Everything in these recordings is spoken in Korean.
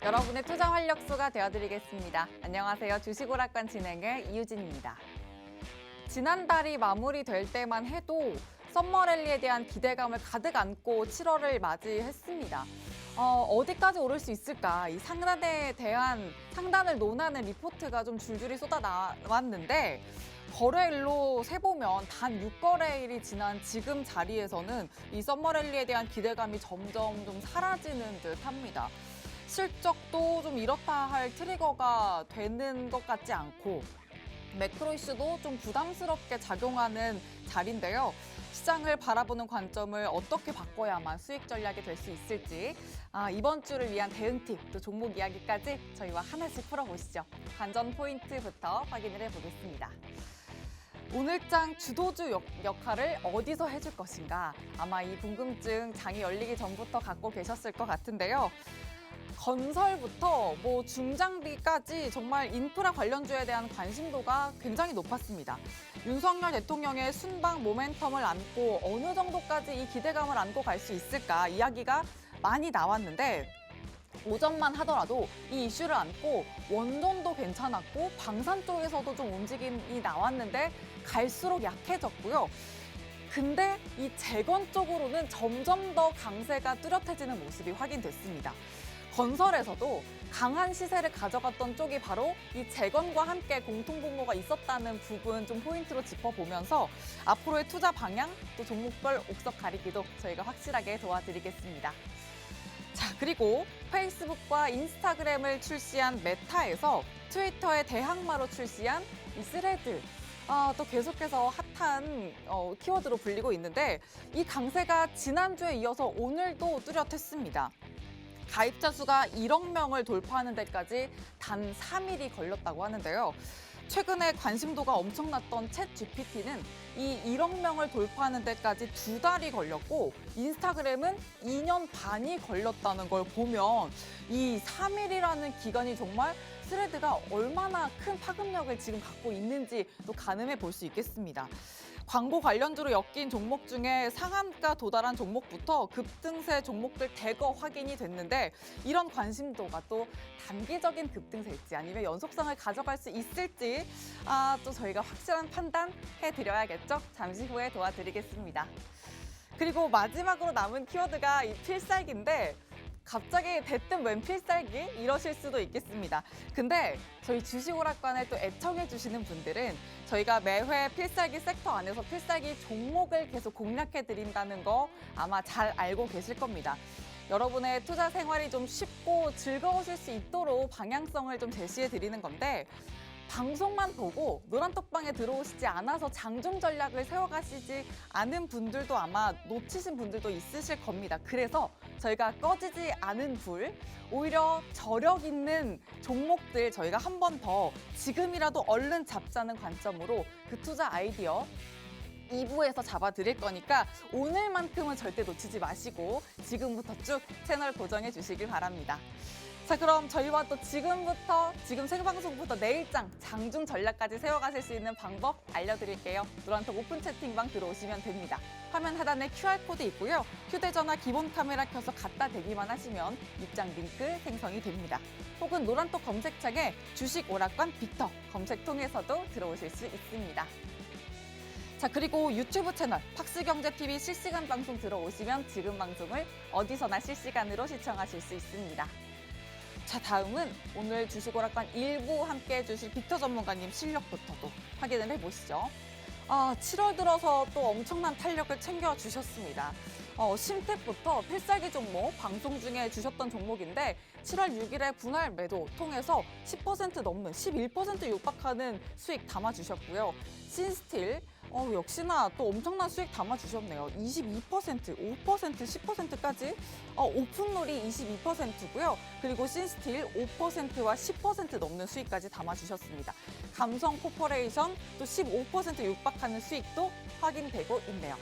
여러분의 투자 활력소가 되어드리겠습니다. 안녕하세요. 주식오락관 진행의 이유진입니다. 지난달이 마무리될 때만 해도 썸머랠리에 대한 기대감을 가득 안고 7월을 맞이했습니다. 어디까지 오를 수 있을까? 이 상단에 대한 상단을 논하는 리포트가 좀 줄줄이 쏟아 나왔는데 거래일로 세보면 단 6거래일이 지난 지금 자리에서는 이 썸머랠리에 대한 기대감이 점점 좀 사라지는 듯합니다. 실적도 좀 이렇다 할 트리거가 되는 것 같지 않고 매크로 이슈도 좀 부담스럽게 작용하는 자리인데요. 시장을 바라보는 관점을 어떻게 바꿔야만 수익 전략이 될 수 있을지 이번 주를 위한 대응 팁, 또 종목 이야기까지 저희와 하나씩 풀어보시죠. 관전 포인트부터 확인을 해보겠습니다. 오늘장 주도주 역할을 어디서 해줄 것인가? 아마 이 궁금증 장이 열리기 전부터 갖고 계셨을 것 같은데요. 건설부터 중장비까지 정말 인프라 관련주에 대한 관심도가 굉장히 높았습니다. 윤석열 대통령의 순방 모멘텀을 안고 어느 정도까지 이 기대감을 안고 갈 수 있을까 이야기가 많이 나왔는데 오전만 하더라도 이 이슈를 안고 원전도 괜찮았고 방산 쪽에서도 좀 움직임이 나왔는데 갈수록 약해졌고요. 근데 이 재건 쪽으로는 점점 더 강세가 뚜렷해지는 모습이 확인됐습니다. 건설에서도 강한 시세를 가져갔던 쪽이 바로 이 재건과 함께 공통분모가 있었다는 부분 좀 포인트로 짚어보면서 앞으로의 투자 방향 또 종목별 옥석 가리기도 저희가 확실하게 도와드리겠습니다. 자, 그리고 페이스북과 인스타그램을 출시한 메타에서 트위터의 대항마로 출시한 이 스레드 또 계속해서 핫한 키워드로 불리고 있는데 이 강세가 지난주에 이어서 오늘도 뚜렷했습니다. 가입자 수가 1억 명을 돌파하는 데까지 단 3일이 걸렸다고 하는데요. 최근에 관심도가 엄청났던 챗 GPT는 이 1억 명을 돌파하는 데까지 2달이 걸렸고 인스타그램은 2년 반이 걸렸다는 걸 보면 이 3일이라는 기간이 정말 스레드가 얼마나 큰 파급력을 지금 갖고 있는지 또 가늠해 볼 수 있겠습니다. 광고 관련주로 엮인 종목 중에 상한가 도달한 종목부터 급등세 종목들 대거 확인이 됐는데 이런 관심도가 또 단기적인 급등세일지 아니면 연속성을 가져갈 수 있을지 또 저희가 확실한 판단 해드려야겠죠? 잠시 후에 도와드리겠습니다. 그리고 마지막으로 남은 키워드가 이 필살기인데 갑자기 대뜸 웬 필살기? 이러실 수도 있겠습니다. 근데 저희 주식오락관을 또 애청해 주시는 분들은 저희가 매회 필살기 섹터 안에서 필살기 종목을 계속 공략해 드린다는 거 아마 잘 알고 계실 겁니다. 여러분의 투자 생활이 좀 쉽고 즐거우실 수 있도록 방향성을 좀 제시해 드리는 건데 방송만 보고 노란톡방에 들어오시지 않아서 장중 전략을 세워가시지 않은 분들도 아마 놓치신 분들도 있으실 겁니다. 그래서 저희가 꺼지지 않은 불, 오히려 저력 있는 종목들 저희가 한 번 더 지금이라도 얼른 잡자는 관점으로 그 투자 아이디어 2부에서 잡아드릴 거니까 오늘만큼은 절대 놓치지 마시고 지금부터 쭉 채널 고정해 주시길 바랍니다. 자, 그럼 저희와 또 지금 생방송부터 내일장 장중 전략까지 세워가실 수 있는 방법 알려드릴게요. 노란톡 오픈 채팅방 들어오시면 됩니다. 화면 하단에 QR코드 있고요. 휴대전화 기본 카메라 켜서 갖다 대기만 하시면 입장 링크 생성이 됩니다. 혹은 노란톡 검색창에 주식 오락관 빅터 검색 통해서도 들어오실 수 있습니다. 자, 그리고 유튜브 채널 팍스경제TV 실시간 방송 들어오시면 지금 방송을 어디서나 실시간으로 시청하실 수 있습니다. 자, 다음은 오늘 주식오락관 일부 함께해 주실 빅터 전문가님 실력부터도 확인을 해보시죠. 7월 들어서 또 엄청난 탄력을 챙겨주셨습니다. 심택부터 필살기 종목 방송 중에 주셨던 종목인데 7월 6일에 분할 매도 통해서 10% 넘는 11% 육박하는 수익 담아주셨고요. 신스틸 역시나 또 엄청난 수익 담아주셨네요. 22%, 5%, 10%까지 오픈롤이 22%고요. 그리고 신스틸 5%와 10% 넘는 수익까지 담아주셨습니다. 감성 코퍼레이션 또 15% 육박하는 수익도 확인되고 있네요.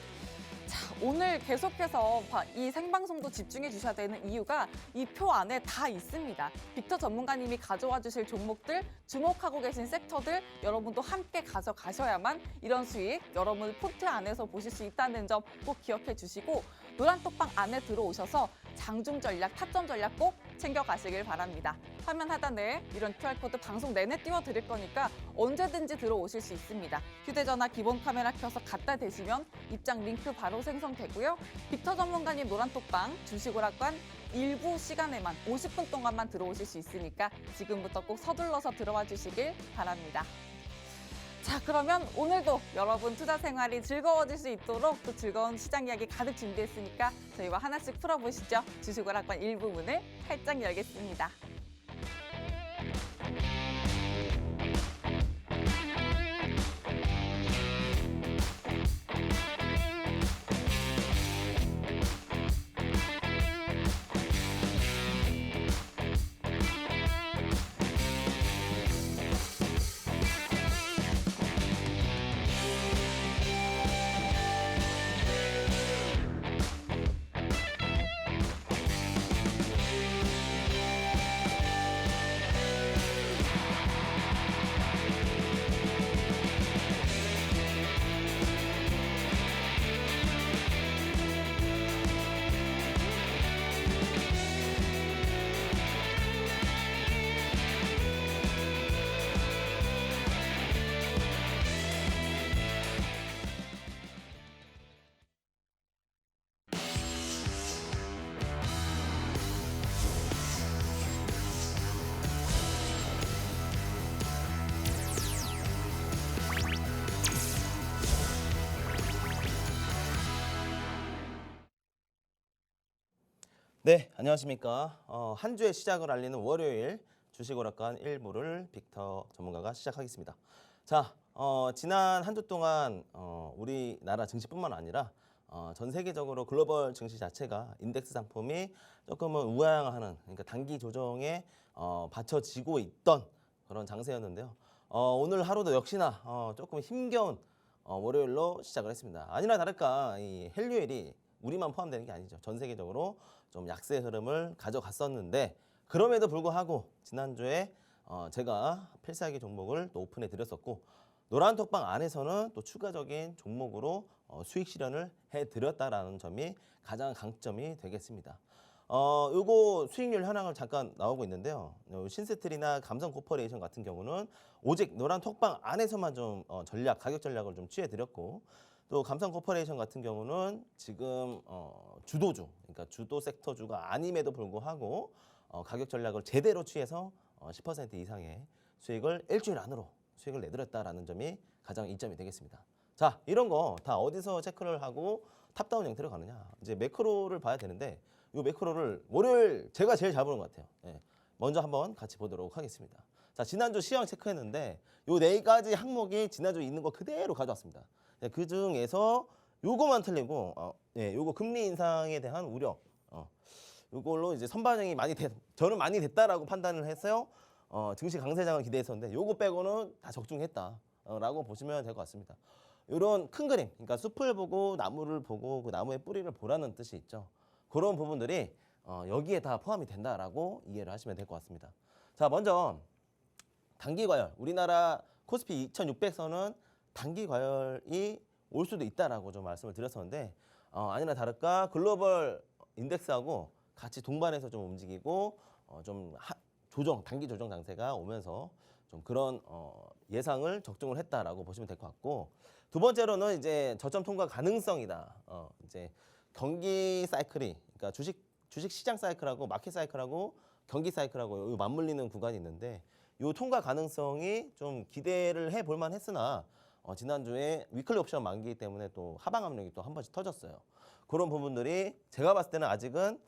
자, 오늘 계속해서 이 생방송도 집중해 주셔야 되는 이유가 이 표 안에 다 있습니다. 빅터 전문가님이 가져와 주실 종목들, 주목하고 계신 섹터들 여러분도 함께 가져가셔야만 이런 수익 여러분 포트 안에서 보실 수 있다는 점 꼭 기억해 주시고 노란톡방 안에 들어오셔서 장중 전략, 타점 전략 꼭 챙겨가시길 바랍니다. 화면 하단에 이런 QR코드 방송 내내 띄워드릴 거니까 언제든지 들어오실 수 있습니다. 휴대전화 기본 카메라 켜서 갖다 대시면 입장 링크 바로 생성되고요. 빅터 전문가님 노란톡방 주식오락관 일부 시간에만 50분 동안만 들어오실 수 있으니까 지금부터 꼭 서둘러서 들어와 주시길 바랍니다. 자, 그러면 오늘도 여러분 투자 생활이 즐거워질 수 있도록 또 즐거운 시장 이야기 가득 준비했으니까 저희와 하나씩 풀어보시죠. 주식오락관 1부 문을 활짝 열겠습니다. 네, 안녕하십니까. 한 주의 시작을 알리는 월요일 주식오락관 1부를 빅터 전문가가 시작하겠습니다. 자, 지난 한 주 동안 우리나라 증시뿐만 아니라 전 세계적으로 글로벌 증시 자체가 인덱스 상품이 조금은 우하향하는, 그러니까 단기 조정에 받쳐지고 있던 그런 장세였는데요. 오늘 하루도 역시나 조금 힘겨운 월요일로 시작을 했습니다. 아니나 다를까 이 헬류엘이 우리만 포함되는 게 아니죠. 전 세계적으로 좀 약세 흐름을 가져갔었는데, 그럼에도 불구하고 지난주에 제가 필살기 종목을 또 오픈해 드렸었고, 노란톡방 안에서는 또 추가적인 종목으로 수익 실현을 해드렸다라는 점이 가장 강점이 되겠습니다. 요거 수익률 현황을 잠깐 나오고 있는데요. 신세트리나 감성 코퍼레이션 같은 경우는 오직 노란톡방 안에서만 좀 가격 전략을 좀 취해 드렸고, 또 감성 코퍼레이션 같은 경우는 지금 주도주, 그러니까 주도 섹터주가 아님에도 불구하고 가격 전략을 제대로 취해서 10% 이상의 수익을 일주일 안으로 수익을 내드렸다라는 점이 가장 이점이 되겠습니다. 자, 이런 거 다 어디서 체크를 하고 탑다운 형태로 가느냐? 이제 매크로를 봐야 되는데, 이 매크로를 월요일 제가 제일 잘 보는 것 같아요. 예, 먼저 한번 같이 보도록 하겠습니다. 자, 지난주 시황 체크했는데 요 네 가지 항목이 지난주 있는 거 그대로 가져왔습니다. 그 중에서 요거만 틀리고 요거 금리 인상에 대한 우려, 요걸로 이제 선반영이 저는 많이 됐다라고 판단을 했어요. 증시 강세장을 기대했었는데 요거 빼고는 다 적중했다라고 보시면 될 것 같습니다. 이런 큰 그림, 그러니까 숲을 보고 나무를 보고 그 나무의 뿌리를 보라는 뜻이 있죠. 그런 부분들이 여기에 다 포함이 된다라고 이해를 하시면 될 것 같습니다. 자, 먼저 단기 과열, 우리나라 코스피 2600선은 단기 과열이 올 수도 있다라고 좀 말씀을 드렸었는데, 아니나 다를까 글로벌 인덱스하고 같이 동반해서 좀 움직이고 단기 조정 장세가 오면서 좀 그런 예상을 적중을 했다라고 보시면 될 것 같고, 두 번째로는 이제 저점 통과 가능성이다. 이제 경기 사이클이, 그러니까 주식 시장 사이클하고 마켓 사이클하고 경기 사이클하고 맞물리는 구간이 있는데, 이 통과 가능성이 좀 기대를 해볼 만했으나 지난주에 위클리 옵션 만기 때문에 또 하방 압력이 또 한 번씩 터졌어요. 그런 부분들이 제가 봤을 때는 아직은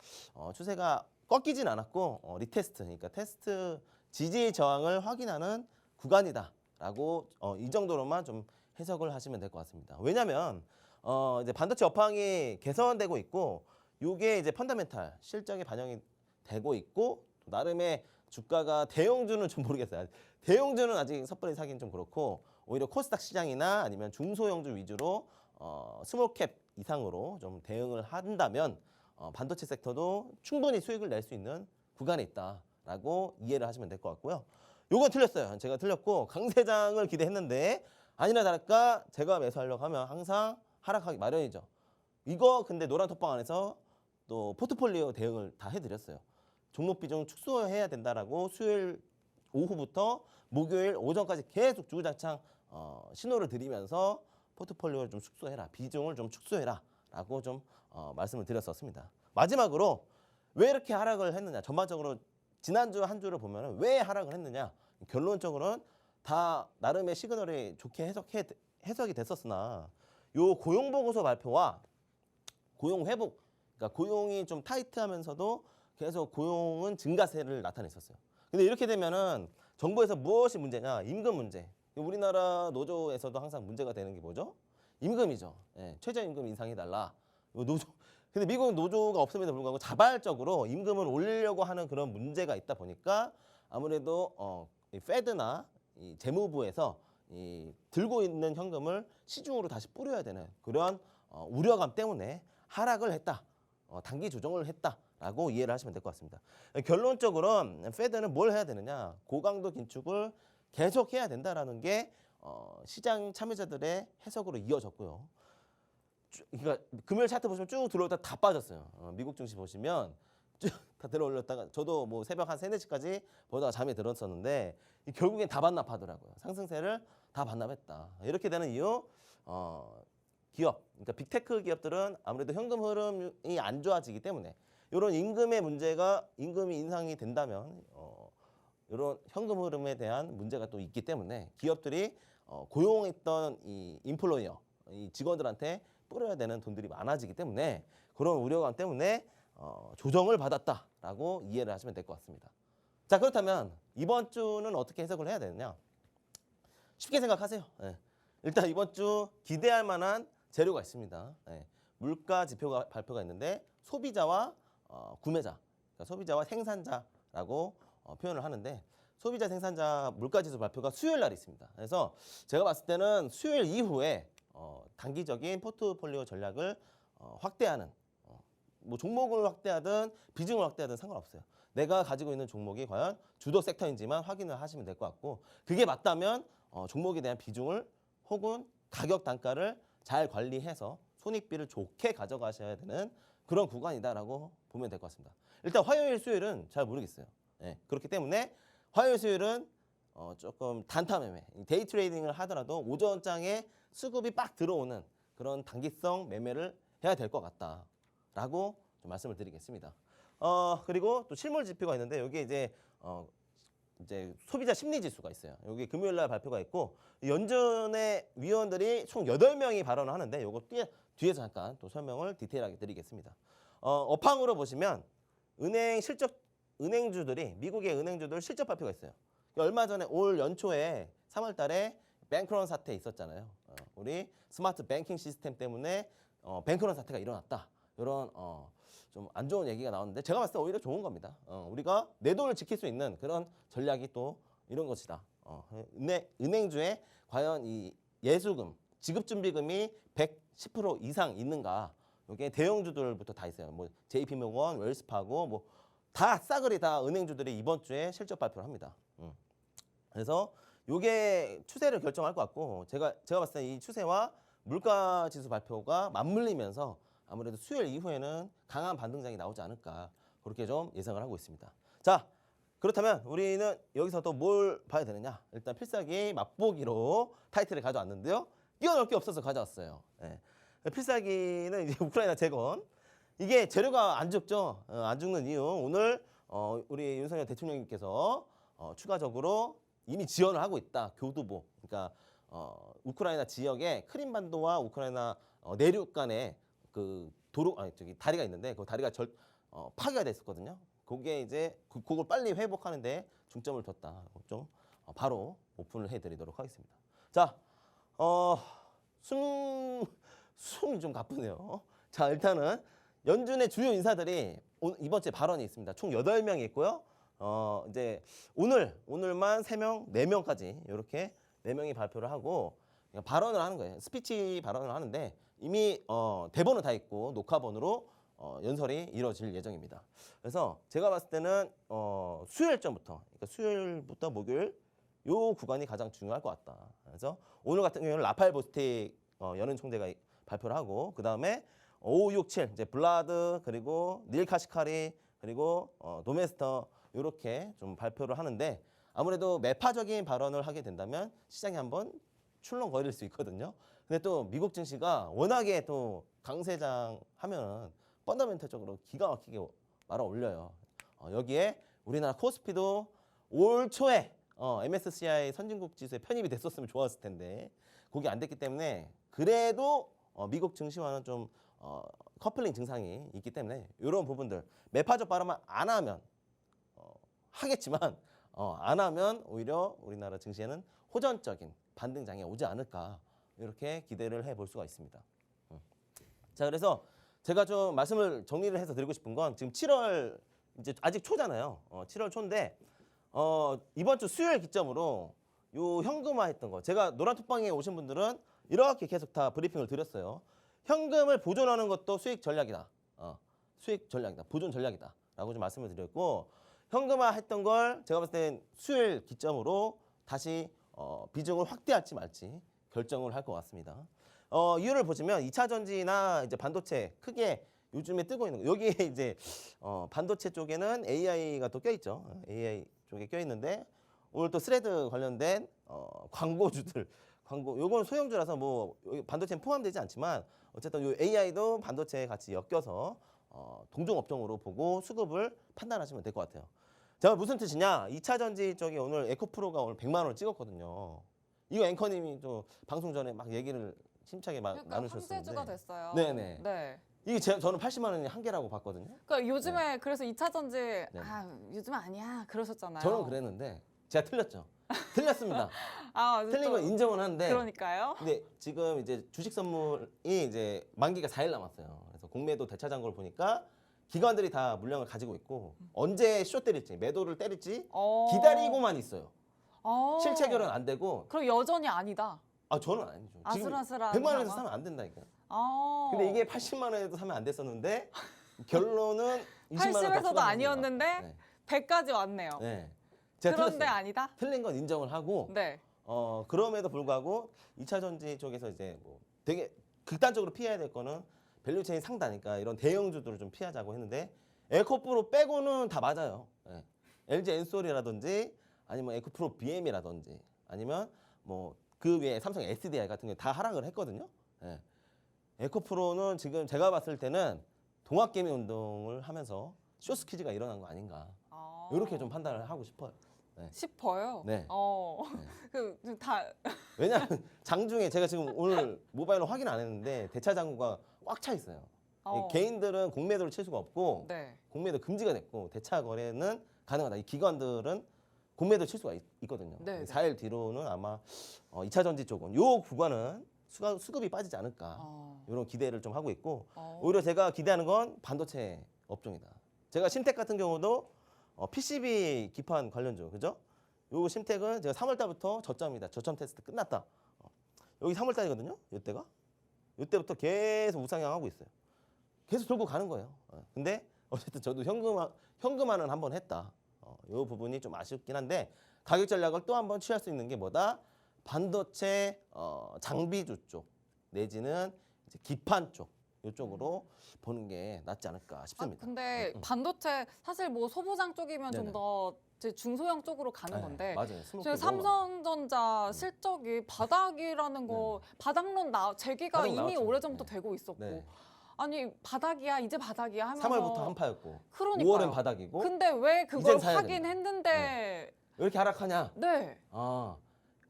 추세가 꺾이진 않았고 리테스트, 그러니까 테스트 지지 저항을 확인하는 구간이다라고 이 정도로만 좀 해석을 하시면 될 것 같습니다. 왜냐하면 이제 반도체 업황이 개선되고 있고, 이게 이제 펀더멘탈 실적에 반영이 되고 있고, 또 나름의 주가가 대형주는 좀 모르겠어요. 대형주는 아직 섣불리 사기는 좀 그렇고, 오히려 코스닥 시장이나 아니면 중소형주 위주로 스몰캡 이상으로 좀 대응을 한다면 반도체 섹터도 충분히 수익을 낼 수 있는 구간에 있다라고 이해를 하시면 될 것 같고요. 요건 틀렸어요. 제가 틀렸고 강세장을 기대했는데, 아니나 다를까 제가 매수하려고 하면 항상 하락하기 마련이죠. 이거 근데 노란 톡방 안에서 또 포트폴리오 대응을 다 해드렸어요. 종목 비중 축소해야 된다라고 수요일 오후부터 목요일 오전까지 계속 주구장창 신호를 드리면서 포트폴리오를 좀 축소해라, 비중을 좀 축소해라라고 좀 말씀을 드렸었습니다. 마지막으로 왜 이렇게 하락을 했느냐, 전반적으로 지난주 한 주를 보면 왜 하락을 했느냐, 결론적으로는 다 나름의 시그널이 좋게 해석이 됐었으나 요 고용 보고서 발표와 고용 회복, 그러니까 고용이 좀 타이트하면서도 계속 고용은 증가세를 나타냈었어요. 근데 이렇게 되면은 정부에서 무엇이 문제냐? 임금 문제. 우리나라 노조에서도 항상 문제가 되는 게 뭐죠? 임금이죠. 예, 최저임금 인상해달라. 노조. 근데 미국 노조가 없음에도 불구하고 자발적으로 임금을 올리려고 하는 그런 문제가 있다 보니까 아무래도 이 페드나 이 재무부에서 이 들고 있는 현금을 시중으로 다시 뿌려야 되는 그런 우려감 때문에 하락을 했다. 단기 조정을 했다라고 이해를 하시면 될 것 같습니다. 결론적으로 페드는 뭘 해야 되느냐? 고강도 긴축을 계속해야 된다라는 게 시장 참여자들의 해석으로 이어졌고요. 그러니까 금요일 차트 보시면 쭉 들어오다 다 빠졌어요. 미국 증시 보시면 쭉 다 들어올렸다가 저도 뭐 새벽 한 3, 4시까지 보다가 잠이 들었었는데 결국엔 다 반납하더라고요. 상승세를 다 반납했다. 이렇게 되는 이유 기업, 그러니까 빅테크 기업들은 아무래도 현금 흐름이 안 좋아지기 때문에 이런 임금의 문제가 임금이 인상이 된다면 이런 현금 흐름에 대한 문제가 또 있기 때문에 기업들이 고용했던 이 인플로이어, 이 직원들한테 뿌려야 되는 돈들이 많아지기 때문에 그런 우려감 때문에 조정을 받았다라고 이해를 하시면 될 것 같습니다. 자, 그렇다면 이번 주는 어떻게 해석을 해야 되느냐? 쉽게 생각하세요. 예. 일단 이번 주 기대할 만한 재료가 있습니다. 예. 물가 지표가 발표가 있는데 소비자와 구매자, 그러니까 소비자와 생산자라고 표현을 하는데 소비자 생산자 물가지수 발표가 수요일 날 있습니다. 그래서 제가 봤을 때는 수요일 이후에 단기적인 포트폴리오 전략을 확대하는 뭐 종목을 확대하든 비중을 확대하든 상관없어요. 내가 가지고 있는 종목이 과연 주도 섹터인지만 확인을 하시면 될 것 같고 그게 맞다면 종목에 대한 비중을 혹은 가격 단가를 잘 관리해서 손익비를 좋게 가져가셔야 되는 그런 구간이다라고 보면 될 것 같습니다. 일단 화요일, 수요일은 잘 모르겠어요. 네, 그렇기 때문에 화요일, 수요일은 조금 단타 매매, 데이 트레이딩을 하더라도 오전장에 수급이 빡 들어오는 그런 단기성 매매를 해야 될 것 같다라고 좀 말씀을 드리겠습니다. 그리고 또 실물 지표가 있는데 여기 이제 소비자 심리 지수가 있어요. 여기 금요일 날 발표가 있고 연준의 위원들이 총 8명이 발언을 하는데 요거 뒤에서 잠깐 또 설명을 디테일하게 드리겠습니다. 업황으로 보시면 은행주들이 미국의 은행주들 실적 발표가 있어요. 얼마 전에 올 연초에 3월 달에 뱅크런 사태 있었잖아요. 우리 스마트 뱅킹 시스템 때문에 뱅크런 사태가 일어났다. 이런 좀 안 좋은 얘기가 나오는데 제가 봤을 때 오히려 좋은 겁니다. 우리가 내 돈을 지킬 수 있는 그런 전략이 또 이런 것이다. 은행주에 과연 이 예수금, 지급준비금이 110% 이상 있는가? 이게 대형주들부터 다 있어요. 뭐 JP모건, 웰스파고 뭐 다 싸그리 다 은행주들이 이번 주에 실적 발표를 합니다. 그래서 이게 추세를 결정할 것 같고 제가 봤을 때 이 추세와 물가 지수 발표가 맞물리면서 아무래도 수요일 이후에는 강한 반등장이 나오지 않을까 그렇게 좀 예상을 하고 있습니다. 자, 그렇다면 우리는 여기서 또 뭘 봐야 되느냐? 일단 필살기 맛보기로 타이틀을 가져왔는데요. 뛰어놀 게 없어서 가져왔어요. 네. 필살기는 이제 우크라이나 재건. 이게 재료가 안 죽죠. 안 죽는 이유. 오늘 우리 윤석열 대통령님께서 추가적으로 이미 지원을 하고 있다. 교두보. 그러니까 우크라이나 지역에 크림반도와 우크라이나 내륙 간에 그 다리가 있는데 그 다리가 파괴가 됐었거든요. 그게 이제 그걸 빨리 회복하는데 중점을 뒀다. 좀 바로 오픈을 해드리도록 하겠습니다. 자, 숨이 좀 가쁘네요. 자, 일단은 연준의 주요 인사들이 이번 주에 발언이 있습니다. 총 8명이 있고요. 이제 오늘만 3명, 4명까지 이렇게 4명이 발표를 하고 발언을 하는 거예요. 스피치 발언을 하는데 이미 대본은 다 있고 녹화본으로 연설이 이루어질 예정입니다. 그래서 제가 봤을 때는 수요일부터 그러니까 수요일부터 목요일 요 구간이 가장 중요할 것 같다. 그래서 오늘 같은 경우는 라파엘 보스틱 연은 총재가 발표를 하고 그 다음에 5567 이제 블라드 그리고 닐 카시카리 그리고 도메스터 이렇게 좀 발표를 하는데 아무래도 매파적인 발언을 하게 된다면 시장이 한번 출렁거릴 수 있거든요. 근데 또 미국 증시가 워낙에 또 강세장 하면 펀더멘털적으로 기가 막히게 말아 올려요. 여기에 우리나라 코스피도 올 초에 MSCI 선진국 지수에 편입이 됐었으면 좋았을 텐데 그게 안 됐기 때문에 그래도 미국 증시와는 좀 커플링 증상이 있기 때문에 이런 부분들 매파적 발언만 안 하면 하겠지만 안 하면 오히려 우리나라 증시에는 호전적인 반등장이 오지 않을까 이렇게 기대를 해볼 수가 있습니다. 자, 그래서 제가 좀 말씀을 정리를 해서 드리고 싶은 건 지금 7월 이제 아직 초잖아요. 7월 초인데 이번 주 수요일 기점으로 요 현금화했던 거 제가 노란톡방에 오신 분들은 이렇게 계속 다 브리핑을 드렸어요. 현금을 보존하는 것도 수익 전략이다. 수익 전략이다. 보존 전략이다라고 좀 말씀을 드렸고 현금화했던 걸 제가 봤을 땐 수요일 기점으로 다시 비중을 확대할지 말지 결정을 할 것 같습니다. 이유를 보시면 2차 전지나 이제 반도체 크게 요즘에 뜨고 있는 거 여기에 이제 반도체 쪽에는 AI가 또 껴있죠. AI 쪽에 껴있는데 오늘 또 스레드 관련된 광고주들 광고 요건 소형주라서 뭐 여기 반도체는 포함되지 않지만 어쨌든 요 AI도 반도체에 같이 엮여서 동종 업종으로 보고 수급을 판단하시면 될 것 같아요. 제가 무슨 뜻이냐? 2차 전지 쪽에 오늘 에코프로가 오늘 100만 원을 찍었거든요. 이거 앵커님이 좀 방송 전에 막 얘기를 힘차게 막 그러니까 나누셨었는데. 황제주가 됐어요. 네네. 네. 이게 저는 80만 원이 한계라고 봤거든요. 그러니까 요즘에 그래서 2차 전지 요즘 아니야 그러셨잖아요. 저는 그랬는데 제가 틀렸죠. 틀렸습니다. 틀린 또 건 인정은 하는데. 그러니까요. 근데 지금 이제 주식 선물이 이제 만기가 4일 남았어요. 그래서 공매도 대차장 걸 보니까 기관들이 다 물량을 가지고 있고 언제 쇼 때릴지 매도를 때릴지 기다리고만 있어요. 실체 결은 안 되고. 그럼 여전히 아니다. 저는 아니죠. 아슬아슬한 100만 원에서 상황? 사면 안 된다니까요. 근데 이게 80만 원에도 사면 안 됐었는데 결론은 20만 원 80에서도 아니었는데 네. 100까지 왔네요. 네. 제가 그런데 틀렸어요. 아니다? 틀린 건 인정을 하고 네. 그럼에도 불구하고 2차 전지 쪽에서 이제 뭐 되게 극단적으로 피해야 될 거는 밸류체인 상다니까 이런 대형주들을 좀 피하자고 했는데 에코프로 빼고는 다 맞아요. 네. LG 엔솔이라든지 아니면 에코프로 BM이라든지 아니면 뭐 그 외에 삼성 SDI 같은 게 다 하락을 했거든요. 네. 에코프로는 지금 제가 봤을 때는 동학개미 운동을 하면서 쇼스퀴즈가 일어난 거 아닌가 이렇게 좀 판단을 하고 싶어요. 네. 싶어요. 네. 다 왜냐하면 장중에 제가 지금 오늘 모바일로 확인 안 했는데 대차 잔고가 꽉 차 있어요. 개인들은 공매도를 칠 수가 없고 네. 공매도 금지가 됐고 대차 거래는 가능하다. 이 기관들은 공매도 칠 수가 있거든요. 네. 4일 뒤로는 아마 2차 전지 쪽은 요 구간은 수급이 빠지지 않을까 이런 기대를 좀 하고 있고 오히려 제가 기대하는 건 반도체 업종이다. 제가 신텍 같은 경우도 PCB 기판 관련주 그죠? 요 신텍은 제가 3월 달부터 저점이다. 저점 테스트 끝났다. 여기 3월 달이거든요. 이때가 이때부터 계속 우상향하고 있어요. 계속 돌고 가는 거예요. 근데 어쨌든 저도 현금화는 한번 했다. 이 부분이 좀 아쉽긴 한데 가격 전략을 또 한번 취할 수 있는 게 뭐다? 반도체 장비주 쪽 내지는 이제 기판 쪽 이쪽으로 보는 게 낫지 않을까 싶습니다. 근데 반도체 사실 뭐 소부장 쪽이면 좀 더 중소형 쪽으로 가는 건데 맞아요. 지금 삼성전자 실적이 바닥이라는 거 바닥론 제기가 바닥 이미 나왔죠. 오래전부터 되고 있었고 네. 아니 바닥이야 이제 바닥이야 하면서 3월부터 한파였고 그러니까요. 5월은 바닥이고 근데 왜 이젠 그걸 사야 하긴 된다. 했는데 왜 이렇게 하락하냐? 네.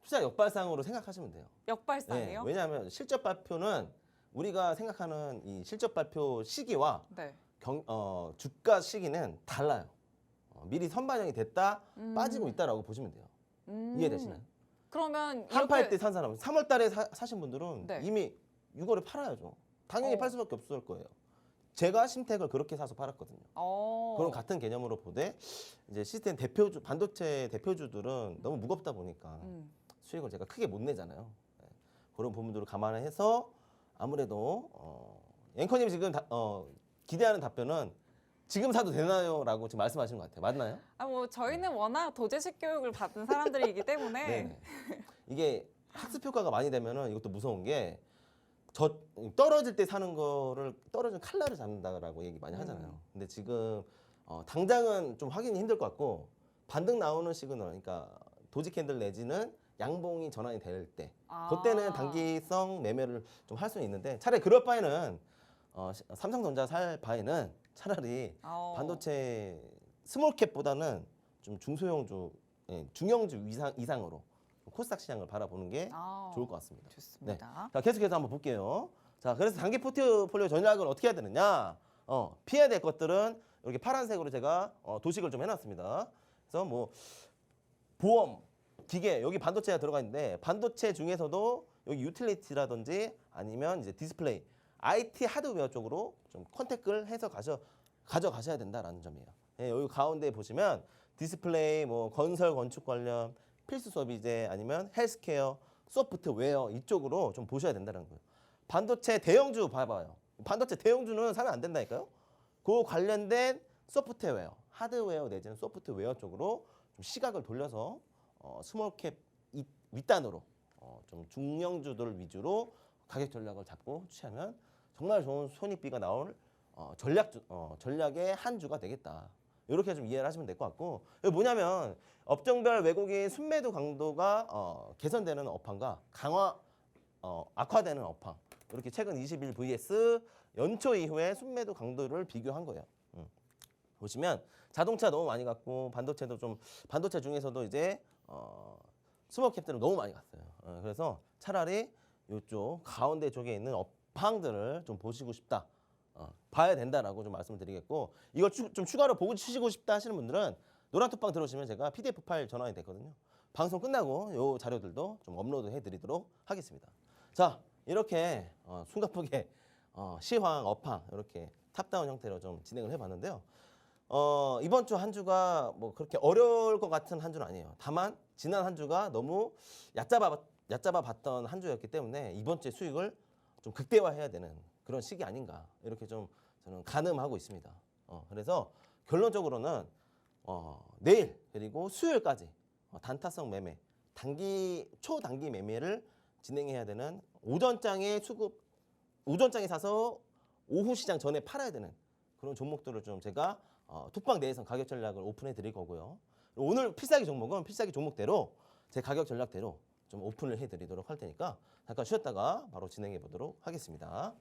투자 역발상으로 생각하시면 돼요. 역발상이요? 왜냐하면 실적 발표는 우리가 생각하는 이 실적 발표 시기와 네. 주가 시기는 달라요. 미리 선반영이 됐다 빠지고 있다라고 보시면 돼요. 이해되시나요? 그러면 한파할 때 산 사람 3월 달에 사신 분들은 네. 이미 6월에 팔아야죠. 당연히 팔 수밖에 없을 거예요. 제가 신텍을 그렇게 사서 팔았거든요. 그럼 같은 개념으로 보되 이제 시스템 대표주 반도체 대표주들은 너무 무겁다 보니까 수익을 제가 크게 못 내잖아요. 네. 그런 부분들을 감안해서 아무래도 앵커님 지금 기대하는 답변은 지금 사도 되나요?라고 지금 말씀하시는 것 같아요. 맞나요? 뭐 저희는 워낙 도제식 교육을 받은 사람들이기 때문에 네네. 이게 학습 효과가 많이 되면은 이것도 무서운 게 저 떨어질 때 사는 거를 떨어진 칼날을 잡는다라고 얘기 많이 하잖아요. 근데 지금 당장은 좀 확인이 힘들 것 같고 반등 나오는 시그널, 그러니까 도지 캔들 내지는 양봉이 전환이 될 때, 그때는 단기성 매매를 좀 할 수는 있는데 차라리 그럴 바에는 삼성전자 살 바에는 차라리 반도체 스몰캡보다는 좀 중소형주, 중형주 이상으로 코스닥 시장을 바라보는 게 좋을 것 같습니다. 좋습니다. 네. 자, 계속해서 한번 볼게요. 자, 그래서 단기 포트폴리오 전략을 어떻게 해야 되느냐? 피해야 될 것들은 이렇게 파란색으로 제가 도식을 좀 해놨습니다. 그래서 뭐 보험, 기계, 여기 반도체가 들어가 있는데 반도체 중에서도 여기 유틸리티라든지 아니면 이제 디스플레이, IT 하드웨어 쪽으로 좀 컨택을 해서 가져가셔야 된다라는 점이에요. 예, 여기 가운데 보시면 디스플레이, 뭐 건설, 건축 관련 필수 소비재 아니면 헬스케어, 소프트웨어 이쪽으로 좀 보셔야 된다는 거예요. 반도체 대형주 봐봐요. 반도체 대형주는 사면 안 된다니까요. 그 관련된 소프트웨어, 하드웨어 내지는 소프트웨어 쪽으로 좀 시각을 돌려서 스몰캡 윗단으로 좀 중형주들 위주로 가격 전략을 잡고 취하면 정말 좋은 손익비가 나올 전략의 한 주가 되겠다. 이렇게 좀 이해를 하시면 될 것 같고, 이게 뭐냐면 업종별 외국인 순매도 강도가 개선되는 업황과 악화되는 업황, 이렇게 최근 20일 vs 연초 이후에 순매도 강도를 비교한 거예요. 보시면 자동차 너무 많이 갔고 반도체 중에서도 이제 스몰캡들은 너무 많이 갔어요. 그래서 차라리 이쪽 가운데 쪽에 있는 업황들을 좀 보시고 싶다, 봐야 된다라고 좀 말씀을 드리겠고, 이걸 좀 추가로 보고 치시고 싶다 하시는 분들은 노란톡방 들어오시면 제가 PDF 파일 전환이 됐거든요. 방송 끝나고 요 자료들도 좀 업로드 해드리도록 하겠습니다. 자, 이렇게 숨가쁘게 시황, 업황 이렇게 탑다운 형태로 좀 진행을 해봤는데요. 이번 주 한 주가 뭐 그렇게 어려울 것 같은 한 주는 아니에요. 다만 지난 한 주가 너무 얕잡아 봤던 한 주였기 때문에 이번 주의 수익을 좀 극대화해야 되는 그런 시기 아닌가, 이렇게 좀 저는 가늠하고 있습니다. 그래서 결론적으로는 내일 그리고 수요일까지 단타성 매매, 초단기 매매를 진행해야 되는 오전장에 사서 오후 시장 전에 팔아야 되는 그런 종목들을 좀 제가 톡방 내에서 가격 전략을 오픈해 드릴 거고요. 오늘 필살기 종목은 필살기 종목대로 제 가격 전략대로 좀 오픈을 해 드리도록 할 테니까 잠깐 쉬었다가 바로 진행해 보도록 하겠습니다.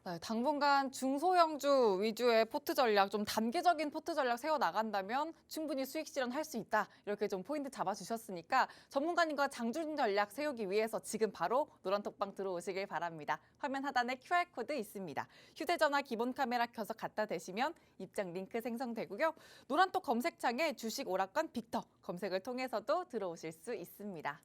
네, 당분간 중소형주 위주의 포트 전략, 좀 단기적인 포트 전략 세워 나간다면 충분히 수익 실현할 수 있다. 이렇게 좀 포인트 잡아주셨으니까 전문가님과 장중 전략 세우기 위해서 지금 바로 노란톡방 들어오시길 바랍니다. 화면 하단에 QR코드 있습니다. 휴대전화 기본 카메라 켜서 갖다 대시면 입장 링크 생성되고요. 노란톡 검색창에 주식 오락관 빅터 검색을 통해서도 들어오실 수 있습니다.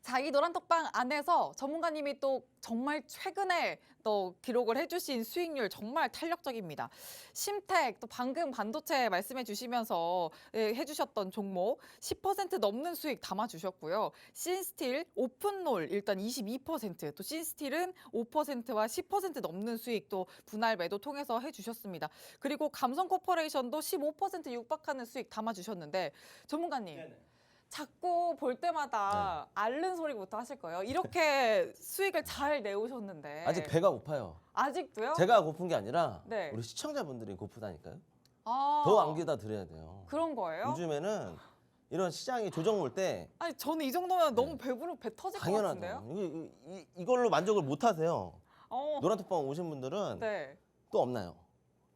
자, 이 노란톡방 안에서 전문가님이 또 정말 최근에 또 기록을 해주신 수익률 정말 탄력적입니다. 심텍, 또 방금 반도체 말씀해 주시면서 해주셨던 종목 10% 넘는 수익 담아주셨고요. 신스틸, 오픈롤 일단 22%, 또 신스틸은 5%와 10% 넘는 수익 또 분할 매도 통해서 해주셨습니다. 그리고 감성코퍼레이션도 15% 육박하는 수익 담아주셨는데 전문가님. 네네. 자꾸 볼 때마다 앓는 소리부터 하실 거예요. 이렇게 수익을 잘 내오셨는데. 아직 배가 고파요. 아직도요? 제가 고픈 게 아니라 네. 우리 시청자분들이 고프다니까요. 더 안겨다 드려야 돼요. 그런 거예요? 요즘에는 이런 시장이 조정 올 때 아니 저는 이 정도면 너무 배부르고 배 터질 것 같은데요? 이걸로 만족을 못 하세요. 노란톡방 오신 분들은 또 없나요?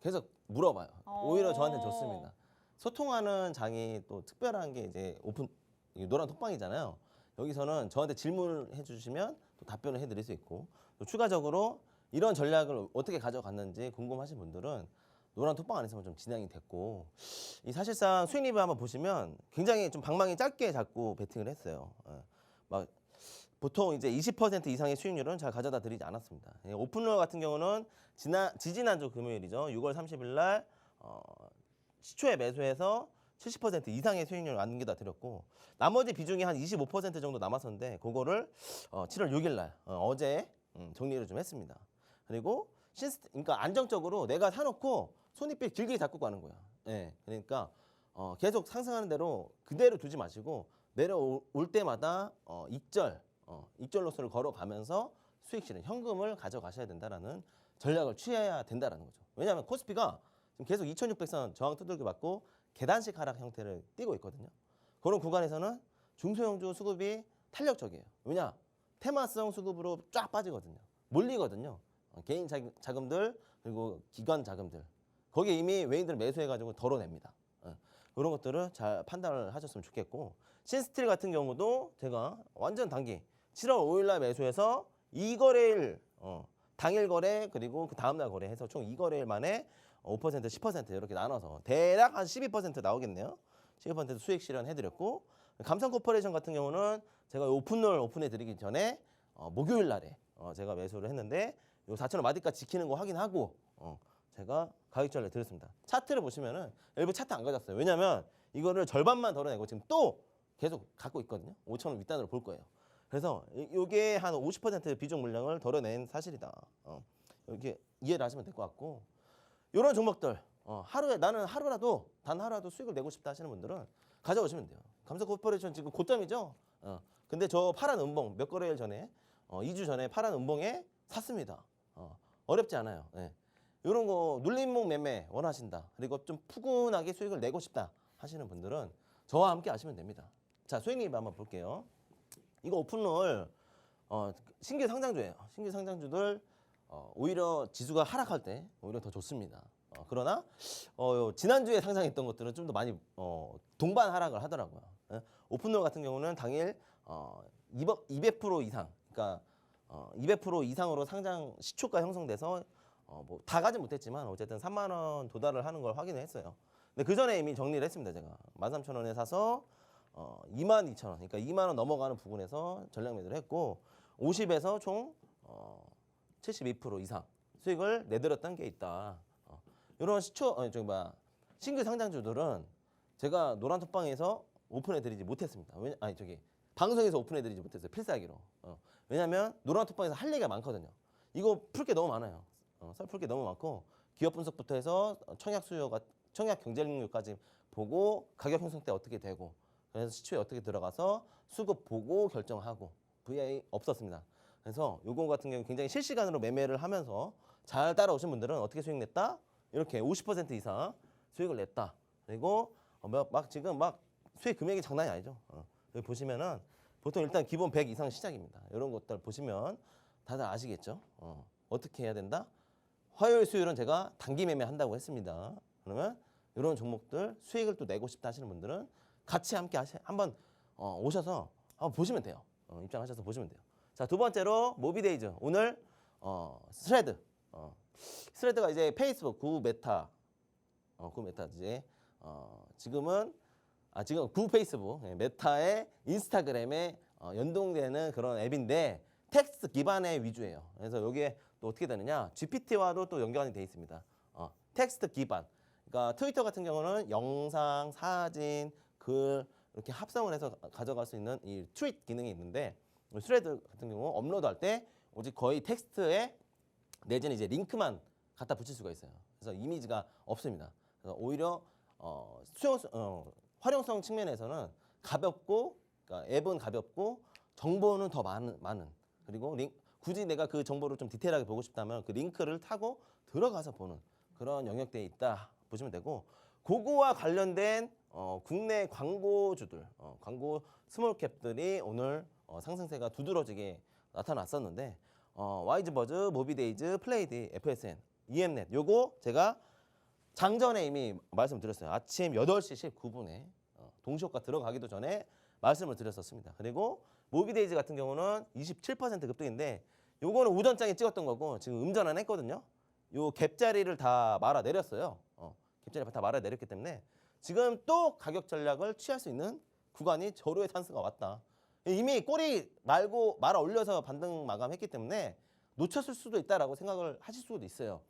계속 물어봐요. 오히려 저한테 좋습니다. 소통하는 장이 또 특별한 게 이제 노란톡방이잖아요. 여기서는 저한테 질문을 해주시면 또 답변을 해드릴 수 있고, 또 추가적으로 이런 전략을 어떻게 가져갔는지 궁금하신 분들은 노란톡방 안에서만 좀 진행이 됐고, 이 사실상 수익 리뷰 한번 보시면 굉장히 좀 방망이 짧게 잡고 베팅을 했어요. 막 보통 이제 20% 이상의 수익률은 잘 가져다 드리지 않았습니다. 오픈롤 같은 경우는 지지난주 금요일이죠. 6월 30일 날 시초에 매수해서 70% 이상의 수익률을 안겨다 드렸고, 나머지 비중이 한 25% 정도 남았었는데 그거를 7월 6일 날 어제 정리를 좀 했습니다. 그리고 그러니까 안정적으로 내가 사놓고 손익비 길게 잡고 가는 거야. 예, 그러니까 계속 상승하는 대로 그대로 두지 마시고 내려올 때마다 익절 로스를 걸어가면서 수익 실현, 현금을 가져가셔야 된다라는 전략을 취해야 된다라는 거죠. 왜냐하면 코스피가 지금 계속 2,600선 저항 두들겨 맞고 계단식 하락 형태를 띠고 있거든요. 그런 구간에서는 중소형주 수급이 탄력적이에요. 왜냐? 테마성 수급으로 쫙 빠지거든요. 몰리거든요. 개인 자금들 그리고 기관 자금들. 거기에 이미 외인들 매수해가지고 덜어냅니다. 이런 것들을 잘 판단을 하셨으면 좋겠고 신스틸 같은 경우도 제가 완전 단기 7월 5일 날 매수해서 2거래일 당일 거래 그리고 그 다음날 거래해서 총 2거래일 만에 5% 10% 이렇게 나눠서 대략 한 12% 나오겠네요. 12% 수익 실현해드렸고 감성 코퍼레이션 같은 경우는 제가 오픈롤 오픈해 드리기 전에 목요일 날에 제가 매수를 했는데 요 4,000원 마디까지 지키는 거 확인하고 제가 가격 전략 드렸습니다. 차트를 보시면은 일부 차트 안 가졌어요. 왜냐면 이거를 절반만 덜어내고 지금 또 계속 갖고 있거든요. 5,000원 윗단으로 볼 거예요. 그래서 이게 한 50% 비중 물량을 덜어낸 사실이다. 이렇게 이해를 하시면 될 것 같고 이런 종목들 하루에 나는 하루라도 단 하루라도 수익을 내고 싶다 하시는 분들은 가져오시면 돼요. 감성 코퍼레이션 지금 고점이죠. 근데 저 파란 음봉 몇 거래일 전에 2주 전에 파란 음봉에 샀습니다. 어렵지 않아요. 네. 이런 거 눌림목 매매 원하신다. 그리고 좀 푸근하게 수익을 내고 싶다 하시는 분들은 저와 함께 하시면 됩니다. 자, 수익률 한번 볼게요. 이거 오픈롤 신규 상장주예요. 신규 상장주들 오히려 지수가 하락할 때 오히려 더 좋습니다. 그러나 지난주에 상장했던 것들은 좀 더 많이 동반 하락을 하더라고요. 오픈롤 같은 경우는 당일 200% 이상, 그러니까 200% 이상으로 상장 시초가 형성돼서 뭐 다 가진 못했지만 어쨌든 3만 원 도달을 하는 걸 확인을 했어요. 근데 그 전에 이미 정리를 했습니다. 제가 13,000원에 사서 22,000원, 그러니까 2만 원 넘어가는 부분에서 전략 매도를 했고 50에서 총 72% 이상 수익을 내드렸던 게 있다. 이런 신규 상장주들은 제가 노란 톡방에서 오픈해드리지 못했습니다. 방송에서 오픈해드리지 못했어요. 필살기로. 왜냐하면 노란 톡방에서 할 얘기가 많거든요. 이거 풀 게 너무 많아요. 풀 게 너무 많고 기업 분석부터 해서 청약 경쟁률까지 보고 가격 형성 때 어떻게 되고 그래서 시초에 어떻게 들어가서 수급 보고 결정하고 VI 없었습니다. 그래서 요거 같은 경우 굉장히 실시간으로 매매를 하면서 잘 따라오신 분들은 어떻게 수익 냈다? 이렇게 50% 이상 수익을 냈다. 그리고 지금 수익 금액이 장난이 아니죠. 여기 보시면은 보통 일단 기본 100 이상 시작입니다. 이런 것들 보시면 다들 아시겠죠? 어떻게 해야 된다? 화요일 수요일은 제가 단기 매매 한다고 했습니다. 그러면 이런 종목들 수익을 또 내고 싶다 하시는 분들은 같이 함께 한번 오셔서 한번 보시면 돼요. 입장하셔서 보시면 돼요. 자, 두 번째로 모비데이즈. 오늘 스레드. 스레드가 이제 페이스북 구 메타 이제 지금 구 페이스북 메타의 인스타그램에 연동되는 그런 앱인데 텍스트 기반의 위주예요. 그래서 여기에 또 어떻게 되느냐? GPT와도 또 연관이 돼 있습니다. 텍스트 기반. 그러니까 트위터 같은 경우는 영상, 사진, 글 이렇게 합성을 해서 가져갈 수 있는 이 트윗 기능이 있는데 스레드 같은 경우 업로드할 때 오직 거의 텍스트에 내지는 이제 링크만 갖다 붙일 수가 있어요. 그래서 이미지가 없습니다. 그래서 오히려 활용성 측면에서는 가볍고, 그러니까 앱은 가볍고 정보는 더 많은 그리고 굳이 내가 그 정보를 좀 디테일하게 보고 싶다면 그 링크를 타고 들어가서 보는 그런 영역대에 있다 보시면 되고 그거와 관련된 국내 광고주들, 광고 스몰캡들이 오늘 상승세가 두드러지게 나타났었는데 와이즈버즈, 모비데이즈, 플레이디, FSN, EM넷 요거 제가 장전에 이미 말씀드렸어요. 아침 8시 19분에 동시효과 들어가기도 전에 말씀을 드렸었습니다. 그리고 모비데이즈 같은 경우는 27% 급등인데 요거는 우전장에 찍었던 거고 지금 음전환 했거든요. 요 갭자리를 다 말아내렸어요. 갭자리 다 말아내렸기 때문에 지금 또 가격 전략을 취할 수 있는 구간이 저로의 찬스가 왔다. 이미 꼬리 말아 올려서 반등 마감했기 때문에 놓쳤을 수도 있다라고 생각을 하실 수도 있어요.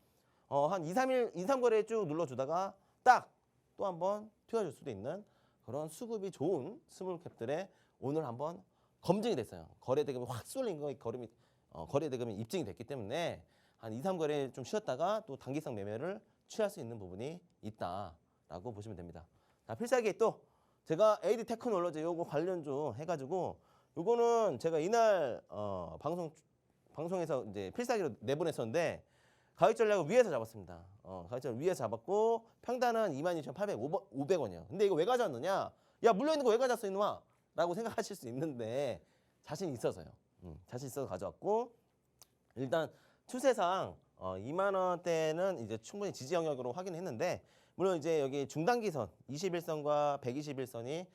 한 2, 3거래 쭉 눌러주다가 딱 또 한번 튀어줄 수도 있는 그런 수급이 좋은 스몰캡들의 오늘 한번 검증이 됐어요. 거래대금이 확 쏠린 거 거래대금이 입증이 됐기 때문에 한 2, 3거래 좀 쉬었다가 또 단기성 매매를 취할 수 있는 부분이 있다라고 보시면 됩니다. 자, 필살기에 또 제가 AD 테크놀로지 요거 관련주 해가지고 요거는 제가 이날 방송 방송에서 이제 필살기로 내보냈었는데 가격 전략을 위에서 잡았습니다. 가격 전략 위에서 잡았고 평단은 22,800원이에요. 근데 이거 왜 가져왔느냐? 야 물려있는 거 왜 가져왔어 이놈아? 라고 생각하실 수 있는데 자신 있어서요. 자신 있어서 가져왔고 일단 추세상 2만 원대는 이제 충분히 지지 영역으로 확인했는데 물론 이제 여기 중단기선 21선과 121선이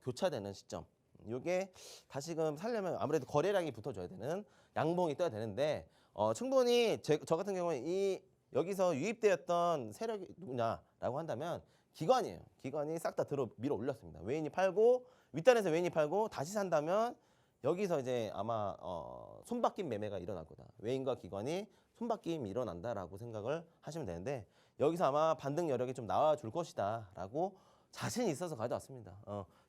교차되는 시점. 이게 다시금 살려면 아무래도 거래량이 붙어줘야 되는 양봉이 떠야 되는데 충분히 저 같은 경우에 여기서 유입되었던 세력이 누구냐라고 한다면 기관이에요. 기관이 싹 다 밀어 올렸습니다. 외인이 팔고 윗단에서 외인이 팔고 다시 산다면 여기서 이제 아마 손바뀜 매매가 일어날 거다. 외인과 기관이 손바뀜이 일어난다라고 생각을 하시면 되는데 여기서 아마 반등 여력이 좀 나와줄 것이다라고 자신이 있어서 가져왔습니다.